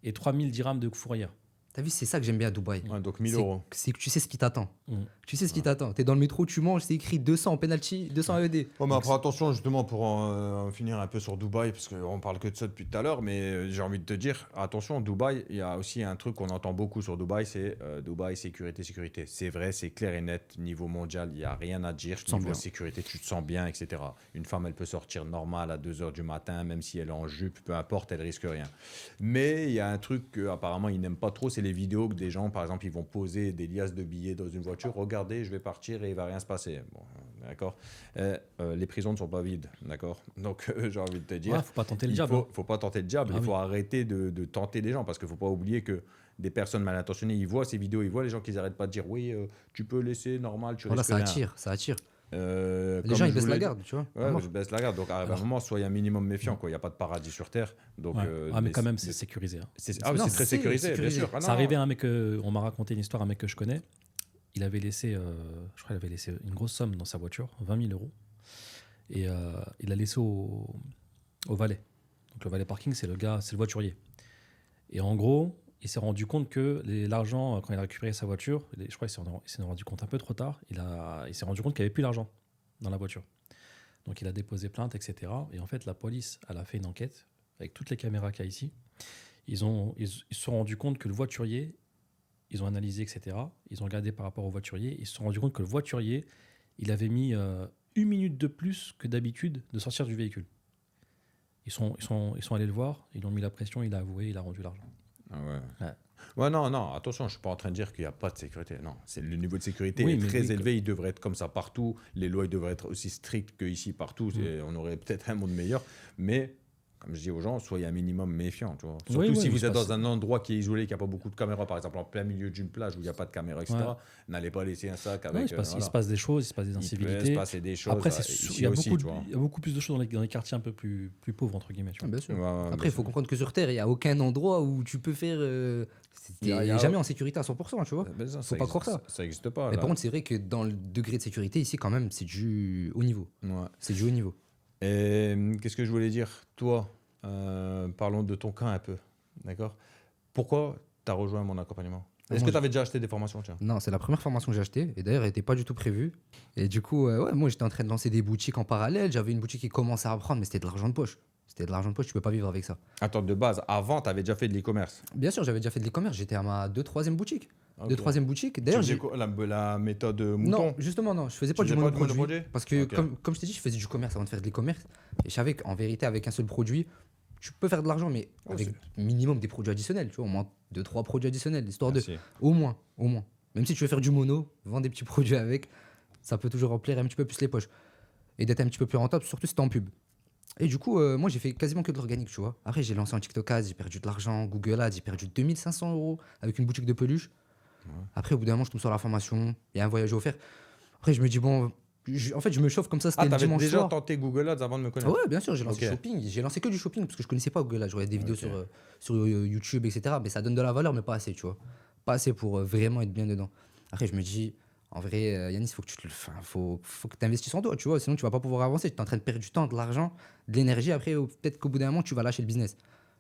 et 3000 dirhams de fourrière. T'as vu, c'est ça que j'aime bien à Dubaï. Ouais, donc 1000 C'est- euros. C'est que tu sais ce qui t'attend. Mm. Tu sais ce qui t'attend. T'es dans le métro, tu manges, c'est écrit 200 en penalty, 200 AED. Ouais, mais après, attention, justement, pour en finir un peu sur Dubaï, parce qu'on parle que de ça depuis tout à l'heure, mais j'ai envie de te dire, attention, Dubaï, il y a aussi un truc qu'on entend beaucoup sur Dubaï, c'est Dubaï, sécurité, sécurité. C'est vrai, c'est clair et net, niveau mondial, il n'y a rien à dire. te sens Niveau bien. sécurité, tu te sens bien, etc. Une femme, elle peut sortir normale à 2 h du matin, même si elle est en jupe, peu importe, elle risque rien. Mais il y a un truc qu'apparemment, ils n'aiment pas trop, c'est les vidéos que des gens, par exemple, ils vont poser des liasses de billets dans une voiture. Regardez, je vais partir et il va rien se passer. Bon, d'accord. Les prisons ne sont pas vides, d'accord. Donc, j'ai envie de te dire, Ouais, faut pas tenter le il diable. faut pas tenter le diable. Ah il faut oui. arrêter de tenter les gens parce qu'il faut pas oublier que des personnes mal intentionnées, ils voient ces vidéos, ils voient les gens qui n'arrêtent pas de dire oui, tu peux laisser normal, tu Voilà, risques ça rien. attire, ça attire. Les Les gens, ils baissent la garde, tu vois. Ouais, Vraiment. je baisse la garde. Donc, à un Alors- moment, soyez un minimum méfiant. Il n'y a pas de paradis sur Terre. Donc, Ouais. Ah, mais quand même, mais- c'est sécurisé. Hein. Ah, oui, Non, c'est très c'est sécurisé, bien sécurisé. sûr. Ah, non, Ça non. arrivait à un mec, on m'a raconté une histoire, un mec que je connais. Il avait laissé, je crois qu'il avait laissé une grosse somme dans sa voiture, 20 000 euros. Et il l'a laissé au valet. Donc le valet parking, c'est le gars, c'est le voiturier. Et en gros, il s'est rendu compte que l'argent, quand il a récupéré sa voiture, je crois qu'il s'est rendu compte un peu trop tard, il s'est rendu compte qu'il n'y avait plus d'argent dans la voiture. Donc il a déposé plainte, etc. Et en fait, la police, elle a fait une enquête avec toutes les caméras qu'il y a ici. Ils se sont rendus compte que le voiturier, ils ont analysé, etc. Ils ont regardé par rapport au voiturier. Ils se sont rendus compte que le voiturier, il avait mis 1 minute de plus que d'habitude de sortir du véhicule. Ils sont allés le voir, ils lui ont mis la pression, il a avoué, il a rendu l'argent. Ah ouais. Ouais. Ouais, non, non, attention, je ne suis pas en train de dire qu'il n'y a pas de sécurité. Non, le niveau de sécurité Oui, est mais très oui, élevé, il devrait être comme ça partout. Les lois ils devraient être aussi strictes qu'ici partout. On aurait peut-être un monde meilleur. Mais, comme je dis aux gens, soyez un minimum méfiants. Tu vois. Surtout Oui, si oui, vous il se êtes dans passe- un endroit qui est isolé, qui n'a pas beaucoup de caméras, par exemple en plein milieu d'une plage où il n'y a pas de caméras, etc. Ouais. N'allez pas laisser un sac Ouais, avec. il voilà. se passe des choses, il se passe des Il peut se incivilités. passer des choses. Après, ici il y a aussi, beaucoup, tu vois. il y a beaucoup plus de choses dans les quartiers un peu plus pauvres, entre guillemets. Tu vois. Bien sûr. Ouais, ouais, Après, bien il faut sûr. comprendre que sur Terre, il n'y a aucun endroit où tu peux faire. Il y a- T'es jamais en sécurité à 100%, tu vois. Ben ça, Faut pas croire ça. Ça n'existe pas. Mais là. par contre, c'est vrai que dans le degré de sécurité, ici, quand même, c'est du haut niveau. Ouais. C'est du haut niveau. Et qu'est-ce que je voulais dire? Toi, parlons de ton cas un peu. D'accord? Pourquoi tu as rejoint mon accompagnement? Est-ce Moi, que tu avais déjà acheté des formations? Tiens. Non, c'est la première formation que j'ai achetée. Et d'ailleurs, elle n'était pas du tout prévue. Et du coup, ouais, moi, j'étais en train de lancer des boutiques en parallèle. J'avais une boutique qui commençait à prendre, mais c'était de l'argent de poche. C'était de l'argent de poche, tu peux pas vivre avec ça. Attends, de base, avant, tu avais déjà fait de l'e-commerce. Bien sûr, j'avais déjà fait de l'e-commerce. J'étais à ma 2-3e boutique. Ok. 2-3e boutique. Tu D'ailleurs, faisais j'ai. quoi, la méthode mouton? Non, justement, non. Je faisais pas Tu du faisais pas de monoproduit. monoproduit Parce que, Ok. comme je t'ai dit, je faisais du commerce avant de faire de l'e-commerce. Et je savais qu'en vérité, avec un seul produit, tu peux faire de l'argent, mais Ouais, avec minimum des produits additionnels. Tu vois, au moins 2-3 produits additionnels, histoire de. Merci. Au moins, au moins. Même si tu veux faire du mono, vendre des petits produits avec, ça peut toujours remplir un petit peu plus les poches. Et d'être un petit peu plus rentable, surtout si t'es en pub. Et du coup, moi, j'ai fait quasiment que de l'organique, tu vois. Après, j'ai lancé en TikTok Ads, j'ai perdu de l'argent, Google Ads, j'ai perdu 2500 € avec une boutique de peluche. Après, au bout d'un moment, je tombe sur la formation, il y a un voyage offert. Après, je me dis, bon, en fait, je me chauffe comme ça, c'était Ah, le t'avais dimanche déjà soir. tenté Google Ads avant de me connaître? Ouais, bien sûr, j'ai lancé Ok. shopping. J'ai lancé que du shopping parce que je connaissais pas Google Ads. Je regardais des vidéos Ok. sur YouTube, etc. Mais ça donne de la valeur, mais pas assez, tu vois. Pas assez pour vraiment être bien dedans. Après, je me dis, en vrai, Yanis, faut que faut que tu investisses en toi, tu vois. Sinon, tu vas pas pouvoir avancer. Tu es en train de perdre du temps, de l'argent, de l'énergie. Après, peut-être qu'au bout d'un moment, tu vas lâcher le business.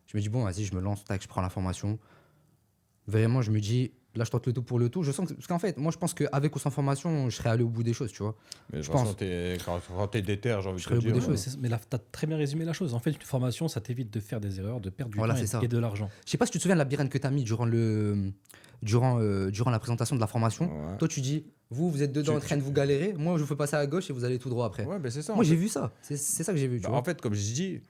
Je me dis, bon, vas-y, je me lance, tac, je prends la formation. Vraiment, je me dis, là, je tente le tout pour le tout. Je sens que, parce qu'en fait, moi, je pense qu'avec ou sans formation, je serais allé au bout des choses, tu vois. Mais je de toute façon, pense. quand t'es déter, j'ai envie de Je te serais au bout dire. des Ouais, choses. mais là, tu as très bien résumé la chose. En fait, une formation, ça t'évite de faire des erreurs, de perdre du Voilà, temps c'est ça. et de l'argent. Je sais pas si tu te souviens de la birane que tu as mis durant la présentation de la formation. Ouais. Toi, tu dis, vous êtes dedans en train de vous galérer. Moi, je vous fais passer à gauche et vous allez tout droit après. Ouais, ben c'est ça. Moi, en j'ai fait. vu ça. C'est ça que j'ai vu. Tu Bah, vois. en fait, comme je dis,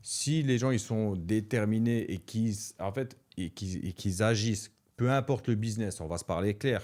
si les gens ils sont déterminés et qu'ils agissent, peu importe le business, on va se parler clair,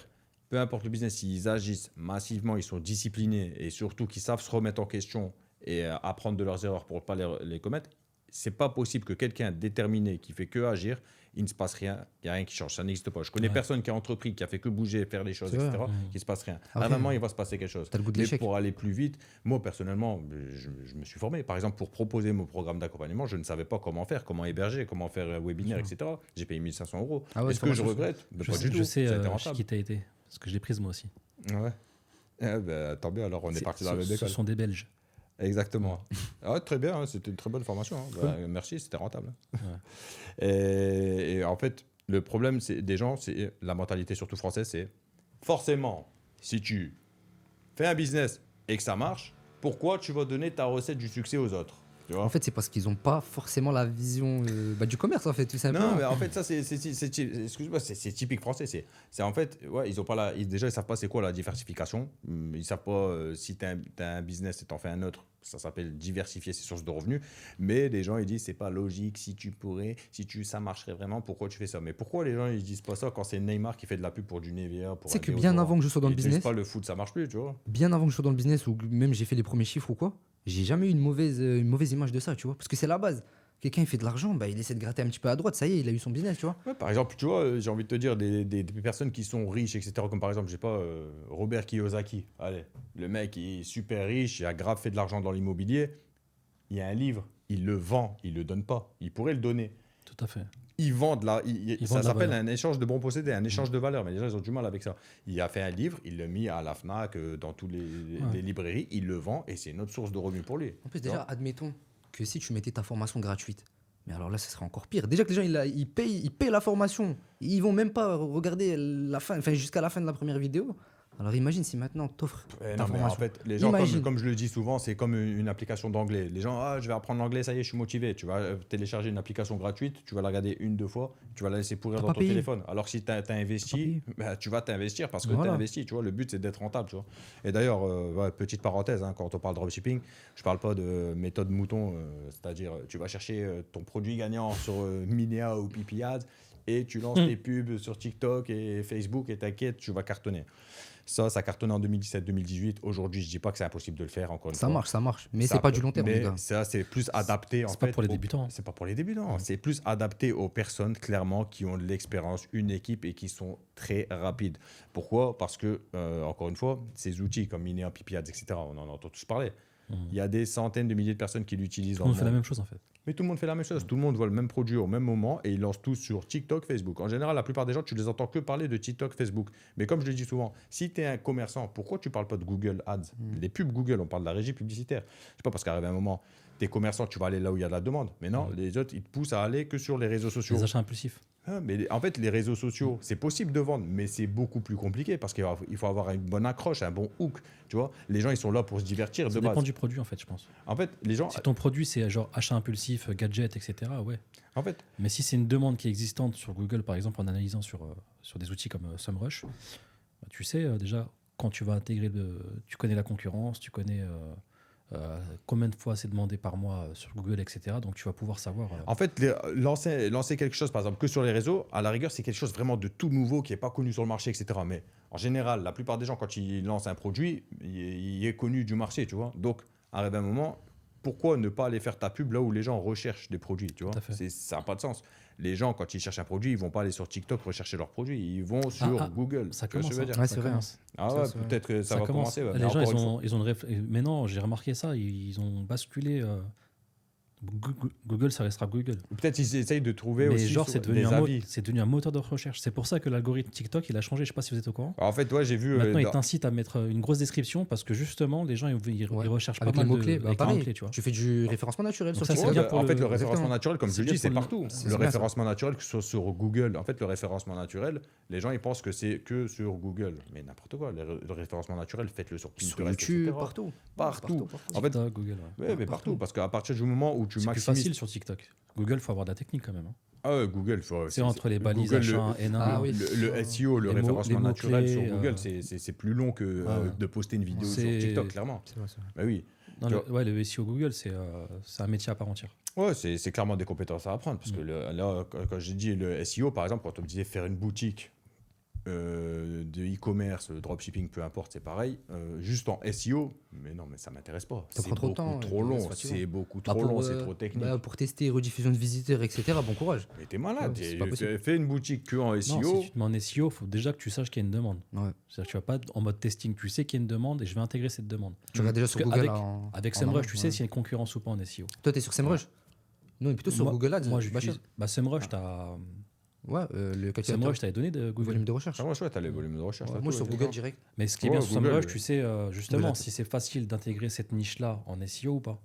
peu importe le business, s'ils agissent massivement, ils sont disciplinés et surtout qu'ils savent se remettre en question et apprendre de leurs erreurs pour ne pas les commettre, c'est pas possible que quelqu'un déterminé qui fait que agir, il ne se passe rien, il n'y a rien qui change, ça n'existe pas. Je connais personne qui a entrepris, qui a fait que bouger, faire les choses, C'est vrai. etc., qui ne se passe rien. À un Après, moment, il va se passer quelque chose. t'as le goût de Mais l'échec. pour aller plus vite, moi, personnellement, je me suis formé. Par exemple, pour proposer mon programme d'accompagnement, je ne savais pas comment faire, comment héberger, comment faire un webinaire, etc. J'ai payé 1 500 €. Ah ouais, Est-ce que je formation. regrette? Ben, Je pas sais, du je tout. sais Ça a été chez rentable. qui t'as été. Parce que je l'ai prise moi aussi. Ouais. Tant mieux, alors on est parti dans la même Ce école. sont des Belges. Exactement. Ah, très bien, hein, c'était une très bonne formation. Hein. Bah, merci, c'était rentable. Ouais. Et en fait, le problème des gens, c'est la mentalité surtout française, c'est forcément, si tu fais un business et que ça marche, pourquoi tu vas donner ta recette du succès aux autres? Tu vois? En fait, c'est parce qu'ils n'ont pas forcément la vision du commerce, en fait, tout simplement. Non, mais en fait, ça, excuse-moi, c'est typique français. C'est en fait, ouais, ils ont pas déjà, ils savent pas c'est quoi la diversification. Ils savent pas si tu as un business et t'en fais un autre. Ça s'appelle diversifier ses sources de revenus. Mais les gens, ils disent, c'est pas logique. Si tu pourrais, ça marcherait vraiment, pourquoi tu fais ça? Mais pourquoi les gens, ils disent pas ça quand c'est Neymar qui fait de la pub pour du Nivea? C'est que bien avant que je sois dans le ils disent business, pas le foot, ça marche plus, tu vois. bien avant que je sois dans le business, ou même j'ai fait les premiers chiffres ou quoi, j'ai jamais eu une mauvaise image de ça, tu vois. Parce que c'est la base. Quelqu'un, il fait de l'argent, bah, il essaie de gratter un petit peu à droite, ça y est, il a eu son business, tu vois. Ouais, par exemple, tu vois, j'ai envie de te dire des personnes qui sont riches, etc. Comme par exemple, je sais pas, Robert Kiyosaki. Allez, le mec il est super riche, il a grave fait de l'argent dans l'immobilier. Il y a un livre, il le vend, il le donne pas. Il pourrait le donner. Tout à fait. Ils vendent Ils ça vendent la s'appelle valeur. un échange de bons procédés, un échange de valeurs. Mais les gens, ils ont du mal avec ça. Il a fait un livre, il l'a mis à la Fnac, dans toutes les librairies, il le vend et c'est une autre source de revenus pour lui. En plus, Tu déjà, vois. admettons que si tu mettais ta formation gratuite, mais alors là, ce serait encore pire. Déjà que les gens, ils payent la formation. Ils vont même pas regarder la fin, enfin, jusqu'à la fin de la première vidéo. Alors imagine si maintenant t'offres Ouais, ta non, mais en formation. fait, les gens, Imagine. comme je le dis souvent, c'est comme une application d'anglais. Les gens, je vais apprendre l'anglais, ça y est, je suis motivé. Tu vas télécharger une application gratuite, tu vas la regarder 1, 2 fois, tu vas la laisser pourrir T'as dans pas ton payé. téléphone. Alors que si tu as investi, payé. bah, tu vas t'investir parce que tu Voilà. as investi. Tu vois, le but, c'est d'être rentable. Tu vois. Et d'ailleurs, petite parenthèse, hein, quand on parle dropshipping, je parle pas de méthode mouton, c'est-à-dire tu vas chercher ton produit gagnant sur Minea ou Pipi Ads et tu lances tes pubs sur TikTok et Facebook et t'inquiète, tu vas cartonner. Ça cartonnait en 2017-2018. Aujourd'hui, je dis pas que c'est impossible de le faire, encore une Ça fois. marche. Mais Ça c'est pas peut- du long terme, mais les gars. ça, c'est plus adapté, en C'est pas fait. pour les débutants. C'est pas pour les débutants. C'est plus adapté aux personnes, clairement, qui ont de l'expérience, une équipe et qui sont très rapides. Pourquoi? Parce que, encore une fois, ces outils comme Minea, Pipi Ads, etc., on en entend tous parler. Il y a des centaines de milliers de personnes qui l'utilisent Tout dans le le monde fait la monde. même chose en fait. Mais tout le monde fait la même chose. Tout le monde voit le même produit au même moment et ils lancent tous sur TikTok, Facebook. En général, la plupart des gens, tu les entends que parler de TikTok, Facebook. Mais comme je le dis souvent, si tu es un commerçant, pourquoi tu parles pas de Google Ads? Les pubs Google, on parle de la régie publicitaire. Je sais pas, parce qu'arrive un moment, tu es commerçant, tu vas aller là où il y a de la demande. Mais non, les autres, ils te poussent à aller que sur les réseaux sociaux. Les achats impulsifs. Ah, mais en fait, les réseaux sociaux, c'est possible de vendre, mais c'est beaucoup plus compliqué parce qu'il faut avoir une bonne accroche, un bon hook. Tu vois, les gens, ils sont là pour se divertir de Ça base. dépend du produit en fait, je pense. En fait, les gens, Si ton produit c'est genre achat impulsif, gadget, etc., ouais. en fait, Mais si c'est une demande qui est existante sur Google, par exemple, en analysant sur des outils comme SEMrush, bah, tu sais déjà quand tu vas intégrer, tu connais la concurrence, tu connais combien de fois c'est demandé par mois sur Google, etc. Donc tu vas pouvoir savoir. En fait, lancer quelque chose, par exemple, que sur les réseaux, à la rigueur, c'est quelque chose vraiment de tout nouveau qui n'est pas connu sur le marché, etc. Mais en général, la plupart des gens, quand ils lancent un produit, il est connu du marché, tu vois. Donc, arrive un moment, pourquoi ne pas aller faire ta pub là où les gens recherchent des produits, tu vois? Tout à fait. Ça n'a pas de sens. Les gens, quand ils cherchent un produit, ils vont pas aller sur TikTok rechercher leurs produits. Ils vont sur Google. Ça Tu vois ce que commence. je veux hein, dire? Ouais, ça c'est vrai, commence. Ah Ça, ouais, c'est vrai. peut-être que ça va commence. commencer. ouais. Les Mais gens, encore une fois. ils ont mais non, j'ai remarqué ça. Ils ont basculé. Google, ça restera Google. Ou peut-être ils essayent de trouver Mais aussi genre, sur c'est devenu, des avis. c'est devenu un moteur de recherche. C'est pour ça que l'algorithme TikTok, il a changé. Je sais pas si vous êtes au courant. Alors, en fait, ouais, j'ai vu. Maintenant, il t'incite à mettre une grosse description parce que justement, les gens, ils Ouais. recherchent Avec pas les mal mots-clés, de bah, avec les pareil, mots-clés, tu vois. tu fais du référencement naturel Donc sur ça, TikTok. c'est bien pour en fait, le le- référencement Exactement. naturel, comme je C'est le bien dis, c'est pour le- partout. c'est Le bien ça. référencement naturel, que ce soit sur Google, en fait, le référencement naturel, les gens ils pensent que c'est que sur Google, mais n'importe quoi. Le référencement naturel, faites-le sur Sur Pinterest, YouTube, etc. partout. Partout. En fait, TikTok, Google. Ouais. ouais, mais partout, parce qu'à partir du moment où tu C'est plus maximises, facile sur TikTok. Google, faut avoir de la technique quand même. hein. ah ouais, Google, C'est entre les balises Google, achats, N1. Ah oui. le SEO, le Les mots- référencement les naturel sur mots-clés, Google, c'est plus long que Ah ouais. de poster une vidéo sur C'est- TikTok, clairement. C'est vrai, c'est vrai. Bah oui. Non, Tu le SEO Google, c'est un métier à part entière. Ouais, c'est clairement des compétences à apprendre. Parce que là, quand j'ai dit le SEO, par exemple, quand on me disait faire une boutique, de e-commerce, dropshipping, peu importe, c'est pareil. Juste en SEO, mais non, mais ça m'intéresse pas. Ça C'est prend trop de beaucoup temps, trop ouais, long. c'est fatigant. C'est beaucoup Bah, trop long, c'est euh, trop technique. pour tester rediffusion de visiteurs, etc., bon courage. Mais t'es malade. Ouais, c'est pas possible. Fais une boutique que en Non, SEO. si tu te mets en SEO, il faut déjà que tu saches qu'il y a une demande. Ouais. C'est-à-dire que tu vas pas en mode testing, tu sais qu'il y a une demande et je vais intégrer cette demande. Tu regardes déjà Parce sur que Google. avec en SEMrush, amont, tu ouais. sais s'il y a une concurrence ou pas en SEO. Toi, t'es sur SEMrush? Non, mais plutôt sur Moi- Google Ads. Moi, Bachar. j'utilise. SEMrush, t'as. Ouais, le calculateur. SEMrush, t'avais donné de Google. Volume de recherche. Ah ouais, chouette, t'as les volumes de recherche. Ouais, t'as moi, tout, sur etc. Google direct. Mais ce qui est Ouais, bien sur Google, SEMrush, oui. tu sais justement Google. si c'est facile d'intégrer cette niche-là en SEO ou pas.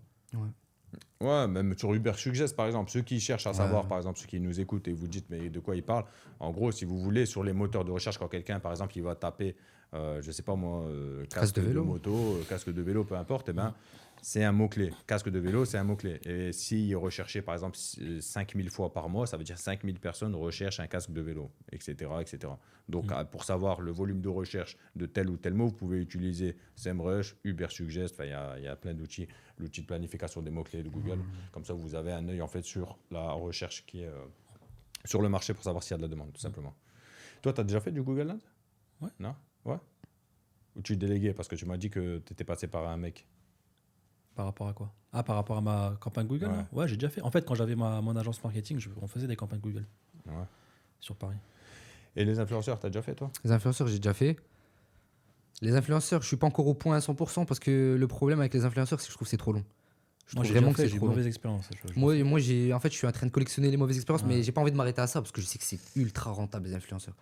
Ouais, même sur Uber Suggest, par exemple, ceux qui cherchent à savoir, Ouais. par exemple, ceux qui nous écoutent et vous dites, mais de quoi ils parlent, en gros, si vous voulez, sur les moteurs de recherche, quand quelqu'un, par exemple, il va taper, je sais pas moi, casque de de vélo. moto, casque de vélo, peu importe, eh ben, c'est un mot-clé. Casque de vélo, c'est un mot-clé. Et s'il recherchait, par exemple, 5000 fois par mois, ça veut dire 5000 personnes recherchent un casque de vélo, etc. etc. Donc, pour savoir le volume de recherche de tel ou tel mot, vous pouvez utiliser SEMrush, Uber Suggest, enfin, il y a plein d'outils. L'outil de planification des mots-clés de Google. Comme ça, vous avez un œil en fait sur la recherche qui est sur le marché pour savoir s'il y a de la demande, tout simplement. Toi, tu as déjà fait du Google Ads? Ouais. Non? Ouais? Ou tu déléguais parce que tu m'as dit que tu étais passé par un mec. Par rapport à quoi? Ah, par rapport à ma campagne Google? Ouais. non Ouais, j'ai déjà fait. En fait, quand j'avais mon agence marketing, on faisait des campagnes Google Ouais. sur Paris. Et les influenceurs, tu as déjà fait, toi? Les influenceurs, j'ai déjà fait. Les influenceurs, je suis pas encore au point à 100% parce que le problème avec les influenceurs, c'est que je trouve que c'est trop long. Je Moi, trouve j'ai vraiment déjà que fait, c'est j'ai eu trop une long. mauvaise expérience. Moi en fait, je suis en train de collectionner les mauvaises expériences, Ouais. mais j'ai pas envie de m'arrêter à ça parce que je sais que c'est ultra rentable, les influenceurs.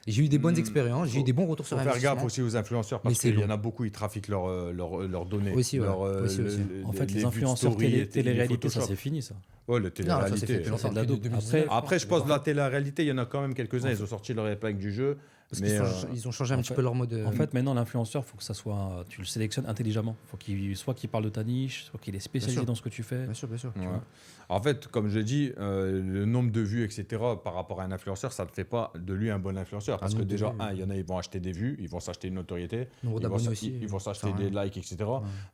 Et j'ai eu des bonnes expériences, j'ai eu des bons retours Il faut sur faire investissement. gaffe aussi aux influenceurs Mais parce c'est qu'il y en long. a beaucoup, ils trafiquent leurs données. Aussi, ouais. Aussi. En fait, les vues de influenceurs story, télé-réalité, ça Photoshop. c'est fini ça. Ouais, le Non, ça, c'est télé-réalité. fait depuis longtemps, c'est de la depuis dope. 2019. Après, je pense que la télé-réalité, il y en a quand même quelques-uns. Ils ont sorti leur épingle du jeu. Parce Mais qu'ils ont changé un en petit fait- peu leur mode. En fait, maintenant, l'influenceur, faut que ça soit, tu le sélectionnes intelligemment. Faut soit qu'il parle de ta niche, soit qu'il est spécialisé sûr. dans ce que tu fais. bien sûr, bien sûr. tu ouais. vois. En fait, comme je dis, le nombre de vues, etc., par rapport à un influenceur, ça ne fait pas de lui un bon influenceur. Parce que nombre de déjà, vues. il y en a, ils vont acheter des vues, ils vont s'acheter une notoriété, Nombre ils vont, d'abonnés s'a- aussi. ils vont s'acheter ça des rien. likes, etc.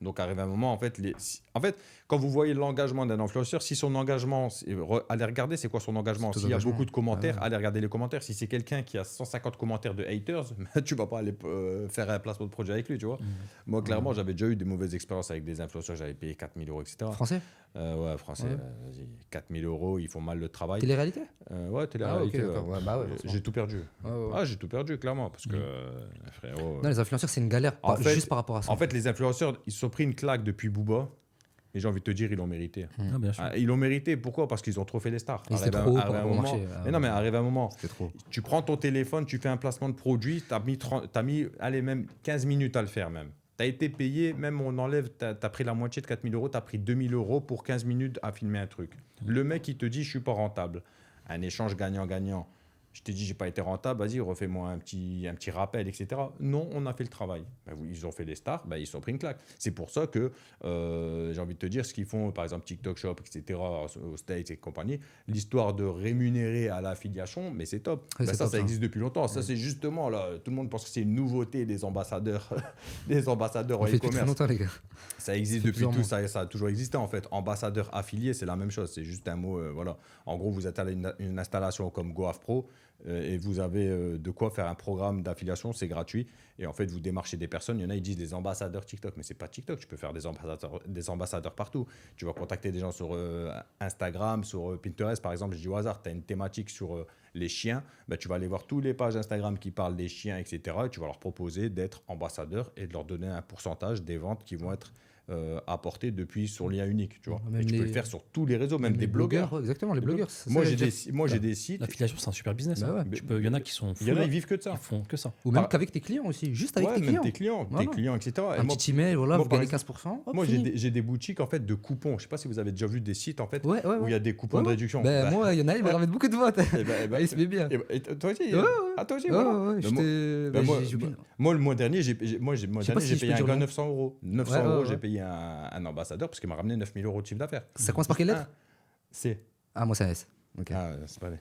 Donc, arrive un moment, en fait, quand vous voyez l'engagement d'un influenceur, si son engagement, allez regarder c'est quoi son engagement. C'est tout S'il y a engagement. beaucoup de commentaires, Ah ouais. allez regarder les commentaires. Si c'est quelqu'un qui a 150 commentaires de haters, tu vas pas aller faire un placement de produit avec lui, tu vois. Moi, clairement, j'avais déjà eu des mauvaises expériences avec des influenceurs, j'avais payé 4000 euros, etc. Français Ouais, français, Ouais. vas-y, 4000 euros, ils font mal le travail. Télé-réalité Ouais, télé-réalité. Ah, ok, d'accord. Ouais, bah ouais, J'ai tout perdu. Ouais, ouais. Ah, j'ai tout perdu, clairement, parce que, frérot. Non, les influenceurs, c'est une galère. En fait- juste par rapport à ça. En fait, les influenceurs, ils se sont pris une claque depuis Booba. Et j'ai envie de te dire, ils l'ont mérité. Ah, bien sûr. Ah, ils l'ont mérité, pourquoi? Parce qu'ils ont trop fait les stars. Et c'était Arrive un- trop arrive par un rapport au moment- marché. Mais non, mais arrive un moment. C'était trop. Tu prends ton téléphone, tu fais un placement de produit, t'as mis, allez, même 15 minutes à le faire même. Tu as été payé, même on enlève, tu as pris la moitié de 4000 euros, tu as pris 2000 euros pour 15 minutes à filmer un truc. Le mec, il te dit, je suis pas rentable. Un échange gagnant-gagnant. Je t'ai dit, j'ai pas été rentable, vas-y, refais-moi un petit rappel, etc. Non, on a fait le travail. Ben oui, ils ont fait des stars, ben ils se sont pris une claque. C'est pour ça que j'ai envie de te dire ce qu'ils font, par exemple TikTok Shop, etc., aux States et compagnie, l'histoire de rémunérer à l'affiliation, mais c'est top. Ouais, Ben c'est ça, top, ça ça. existe depuis longtemps. Ça, c'est justement, là, tout le monde pense que c'est une nouveauté des ambassadeurs, des ambassadeurs en On fait depuis très e-commerce. longtemps, les gars. Ça existe C'est depuis plusieurs tout, ça a toujours existé en fait. Ambassadeur affilié, c'est la même chose, c'est juste un mot. Voilà. En gros, vous êtes à une installation comme GoAv Pro et vous avez de quoi faire un programme d'affiliation, c'est gratuit. Et en fait, vous démarchez des personnes. Il y en a, ils disent des ambassadeurs TikTok, mais c'est pas TikTok. Tu peux faire des ambassadeurs partout. Tu vas contacter des gens sur Instagram, sur Pinterest, par exemple. Je dis au hasard, tu as une thématique sur les chiens. Ben, tu vas aller voir toutes les pages Instagram qui parlent des chiens, etc. Et tu vas leur proposer d'être ambassadeur et de leur donner un pourcentage des ventes qui vont être apportées depuis sur lien unique. Tu vois. Même Et tu peux les- le faire sur tous les réseaux, même des Les blogueurs. ouais, exactement, les blogueurs. c'est Moi, ça, j'ai j'allais dire. j'ai des sites. L'affiliation, c'est un super business. Bah hein. ouais. Il y en a qui sont Il y en a, full, ils vivent que de ça. ils font que ça. Ou même Ah. qu'avec tes clients aussi, juste avec Ouais, tes même clients. tes clients, Voilà. etc. Et Un moi, petit email, voilà, moi, vous par gagnez exemple, 15%. Hop, moi, fini. j'ai des boutiques en fait de coupons. Je sais pas si vous avez déjà vu des sites en fait Ouais, ouais, où il y ouais. a des coupons de Ouais. réduction. Ben, Bah, moi, il y en a, ils me ramènent beaucoup de votes. eh ben, eh ben, Il se met bien. et toi aussi, Ouais, ouais. Ah, toi aussi, Ouais, voilà. ouais, ouais, Ben, j'étais- ben, ben, moi, j'ai oublié. moi, le mois dernier, j'ai sais pas si payé je peux un dire gars le nom. 900 euros. 900 Ouais, ouais, euros, ouais. j'ai payé un ambassadeur parce qu'il m'a ramené 9000 euros de chiffre d'affaires. Ça commence par quelle lettre C'est. Ah, moi, c'est un S. Ok. Ah, c'est pas vrai.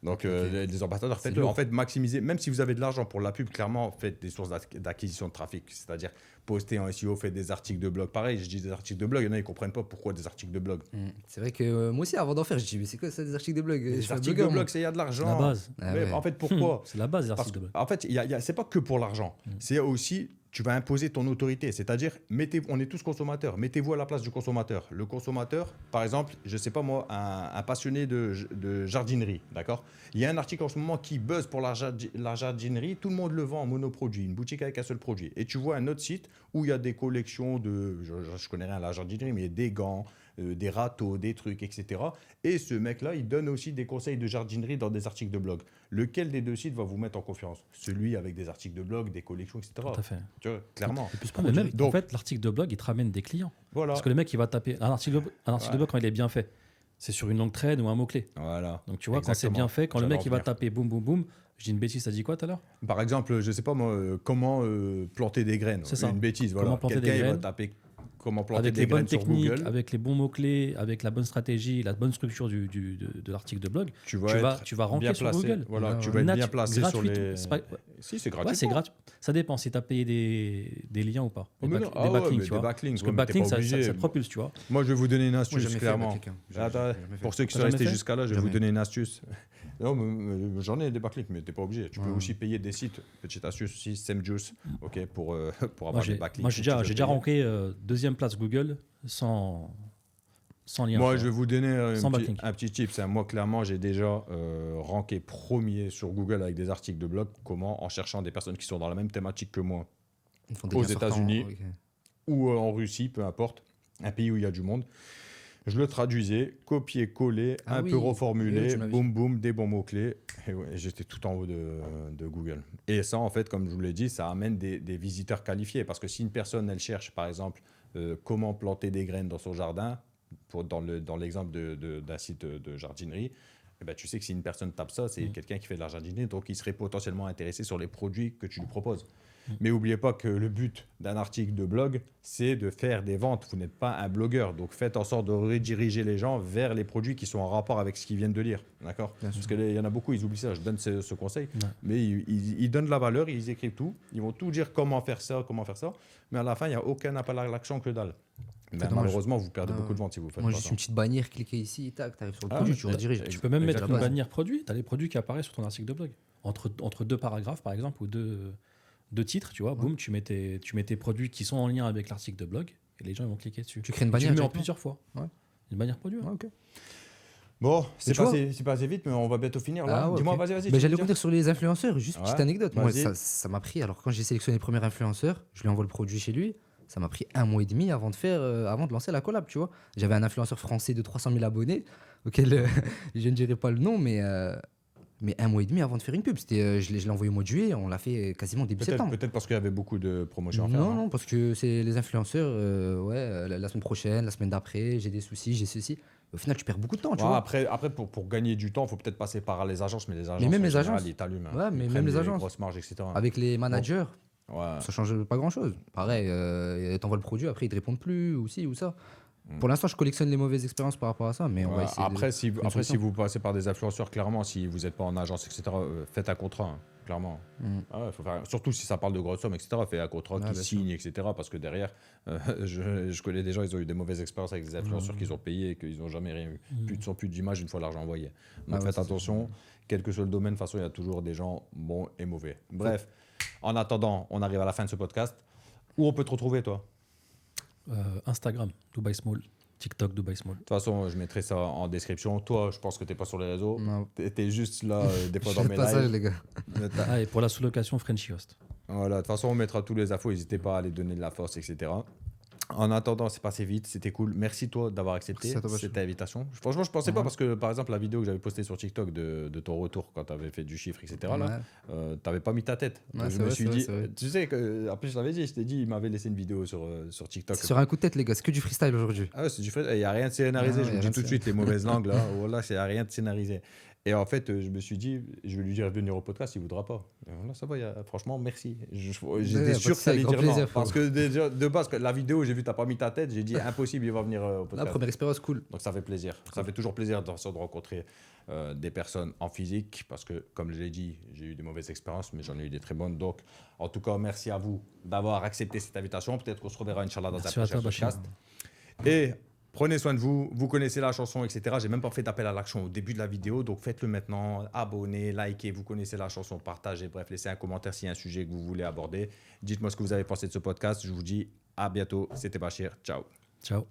Donc, Ok. les ambassadeurs, C'est faites-le. En lourd. fait, maximisez, même si vous avez de l'argent pour la pub, clairement, faites des sources d'acquisition de trafic. C'est-à-dire, postez en SEO, faites des articles de blog. Pareil, je dis des articles de blog, il y en a, ils ne comprennent pas pourquoi des articles de blog. C'est vrai que moi aussi, avant d'en faire, je dis, mais c'est quoi ça, des articles de blog? Je Les suis un articles de blogueur, moi. blog, c'est il y a de C'est l'argent. la base. Ah Mais ouais. en fait, pourquoi C'est la base des Parce articles de blog. en fait, c'est pas que pour l'argent. C'est aussi, tu vas imposer ton autorité. C'est-à-dire, on est tous consommateurs. Mettez-vous à la place du consommateur. Le consommateur, par exemple, je sais pas moi, un passionné de jardinerie, d'accord. Il y a un article en ce moment qui buzz pour la jardinerie. Tout le monde le vend en monoproduit, une boutique avec un seul produit. Et tu vois un autre site où il y a des collections de, je connais rien à la jardinerie, mais des gants, des râteaux, des trucs, etc. Et ce mec-là, il donne aussi des conseils de jardinerie dans des articles de blog. Lequel des deux sites va vous mettre en confiance? Celui avec des articles de blog, des collections, etc. Tout à fait. Tu vois, clairement. Et puis, mais même, Donc- en fait, l'article de blog, il te ramène des clients. Voilà. Parce que le mec, il va taper un article Ouais. de blog quand il est bien fait. C'est sur une longue traîne ou un mot-clé. Voilà. Donc, tu vois, quand c'est Exactement. bien fait, quand le J'allais mec, en il va venir. taper boum, boum, boum. Je dis une bêtise, ça dit quoi tout à l'heure? Par exemple, je sais pas moi, comment planter des graines. C'est ça. Une bêtise. Voilà. Comment planter Quelqu'un des il va graines. taper comment planter Avec des les bonnes graines sur techniques, Google. avec les bons mots-clés, avec la bonne stratégie, la bonne structure de l'article de blog, Tu vas tu vas ranker bien sur placé. Google. Voilà, Ouais, tu ouais. vas être bien placé sur Gratuit, les. c'est pas- Si, c'est gratuit. Ouais, c'est gratuit. Ça dépend si tu as payé des liens ou pas. Oh, Des, mais back- non. des Ah ouais, backlinks, mais tu des vois. backlinks, Parce que ouais, mais t'es backlink, pas ça obligé. te propulse, tu vois. Moi, je vais vous donner une Moi, astuce, j'ai jamais fait clairement. backlink, hein. Attends, Jamais fait. pour ceux qui T'as sont jamais restés fait jusqu'à là, je vais vous Jamais. donner une astuce. Non, mais j'en ai des backlinks, mais t'es pas obligé. Tu peux Ouais. aussi payer des sites. Petite astuce aussi, SEMJuice, ok, pour Moi, avoir des backlinks. moi, j'ai si tu veux déjà payer. ranké deuxième place Google sans lien. Moi, tu je vois. vais vous donner Sans backlink. un petit tip. Moi, clairement, j'ai déjà ranké premier sur Google avec des articles de blog. Comment? En cherchant des personnes qui sont dans la même thématique que moi, Ils font des aux liens sortants, États-Unis. ok. ou en Russie, peu importe, un pays où il y a du monde. Je le traduisais, copier-coller, Ah un oui. peu Oui, reformulé, tu m'avais boum boum, des bons mots-clés. Et ouais, j'étais tout en haut de Google. Et ça, en fait, comme je vous l'ai dit, ça amène des visiteurs qualifiés. Parce que si une personne, elle cherche, par exemple, comment planter des graines dans son jardin, dans l'exemple d'un site de jardinerie, eh ben, tu sais que si une personne tape ça, c'est quelqu'un qui fait de la jardinerie, donc il serait potentiellement intéressé sur les produits que tu lui proposes. Mais n'oubliez pas que le but d'un article de blog, c'est de faire des ventes. Vous n'êtes pas un blogueur, donc faites en sorte de rediriger les gens vers les produits qui sont en rapport avec ce qu'ils viennent de lire. D'accord? Bien Parce sûr. qu'il y en a beaucoup, ils oublient ça. Je donne ce conseil. Ouais. Mais ils donnent de la valeur, ils écrivent tout. Ils vont tout dire comment faire ça. Mais à la fin, il n'y a aucun appel à l'action que dalle. Ben, C'est dommage. malheureusement, vous perdez Ah beaucoup ouais. de ventes si vous faites Moi, pas juste ça. une petite bannière, cliquez ici, tac, t'arrives sur le Ah produit, ouais, tu rediriges. Tu peux même mettre Exactement. une bannière produit. Tu as les produits qui apparaissent sur ton article de blog. Entre deux paragraphes, par exemple, ou deux titres, tu vois, boum, tu mets tes produits qui sont en lien avec l'article de blog et les gens ils vont cliquer dessus. Tu crées une Et bannière tu le mets en directement. plusieurs fois. Ouais. Une bannière produit. Ouais. Ouais, ok. Bon, c'est tu vois- passé vite, mais on va bientôt finir là. Ah ouais, Dis-moi, ok. vas-y. Mais tu j'allais veux dire rebondir sur les influenceurs, juste une petite Ouais, anecdote. Moi, vas-y. ça m'a pris, alors quand j'ai sélectionné le premier influenceur, je lui envoie le produit chez lui, ça m'a pris 1 mois et demi avant de lancer la collab, tu vois. J'avais un influenceur français de 300 000 abonnés, auquel je ne dirai pas le nom, mais 1 mois et demi avant de faire une pub. Je l'ai envoyé au mois de juillet, on l'a fait quasiment début septembre. Peut-être parce qu'il y avait beaucoup de promotions à faire. Non, hein. non, parce que c'est les influenceurs, la semaine prochaine, la semaine d'après, j'ai des soucis, j'ai ceci. Au final, tu perds beaucoup de temps, tu Ouais, vois. après pour gagner du temps, il faut peut-être passer par les agences, mais les agences, même en les général, agences. ils t'allument. Ouais, mais Ils même prennent les des agences. grosses marges, etc. Avec les managers, Ouais. ça change pas grand chose. Pareil, t'envoies le produit, après ils te répondent plus, ou ci ou ça. Mm. Pour l'instant, je collectionne les mauvaises expériences par rapport à ça, mais on va Ouais, essayer. après, si solution. vous passez par des influenceurs, clairement, si vous n'êtes pas en agence, etc., faites un contrat, hein, clairement. Mm. Ah ouais, faut faire, surtout si ça parle de grosses sommes, etc., faites un contrat Ouais, qui bien signe, etc., parce que derrière, je connais des gens, ils ont eu des mauvaises expériences avec des influenceurs qu'ils ont payé et qu'ils n'ont jamais rien eu. Plus d'image une fois l'argent envoyé. Donc Ah ouais, faites ça, attention, quel que soit le domaine, de toute façon, il y a toujours des gens bons et mauvais. Bref, en attendant, on arrive à la fin de ce podcast. Où on peut te retrouver, toi? Instagram, Dubai Small. TikTok, Dubai Small. De toute façon, je mettrai ça en description. Toi, je pense que tu n'es pas sur les réseaux. Non. T'es juste là, des fois Je dans fais mes pas ça, lives. les gars. Ah, et pour la sous-location, Frenchy Host. Voilà, de toute façon, on mettra tous les infos. N'hésitez pas à aller donner de la force, etc. En attendant, c'est passé vite, c'était cool. Merci toi d'avoir accepté Merci à toi, Bachir. cette invitation. Franchement, je pensais pas Ouais. parce que, par exemple, la vidéo que j'avais postée sur TikTok de ton retour quand tu avais fait du chiffre, etc., là, t'avais pas mis ta tête. Ouais, Donc, c'est je me vrai, suis c'est vrai, dit, c'est vrai. tu sais, que, après je l'avais dit, je t'ai dit, il m'avait laissé une vidéo sur TikTok. C'est sur un coup de tête, les gars, c'est que du freestyle aujourd'hui. Ah ouais, c'est du fait, il n'y a rien de scénarisé, Non, je y a vous dis rien tout de de suite les mauvaises langues là, voilà, c'est rien de scénarisé. Et en fait, je me suis dit, je vais lui dire de venir au podcast, il ne voudra pas. Et voilà, ça va, franchement, merci. J'étais sûr que ça allait dire non. Parce que déjà, de base, la vidéo, j'ai vu, tu n'as pas mis ta tête, j'ai dit impossible, il va venir au podcast. La première expérience, cool. Donc ça fait plaisir. Ça fait toujours plaisir de rencontrer des personnes en physique parce que, comme je l'ai dit, j'ai eu des mauvaises expériences, mais j'en ai eu des très bonnes. Donc, en tout cas, merci à vous d'avoir accepté cette invitation. Peut-être qu'on se reverra, Inch'Allah, dans un prochain podcast. Et prenez soin de vous. Vous connaissez la chanson, etc. J'ai même pas fait d'appel à l'action au début de la vidéo, donc faites-le maintenant. Abonnez, likez. Vous connaissez la chanson, partagez. Bref, laissez un commentaire s'il y a un sujet que vous voulez aborder. Dites-moi ce que vous avez pensé de ce podcast. Je vous dis à bientôt. C'était Bachir. Ciao. Ciao.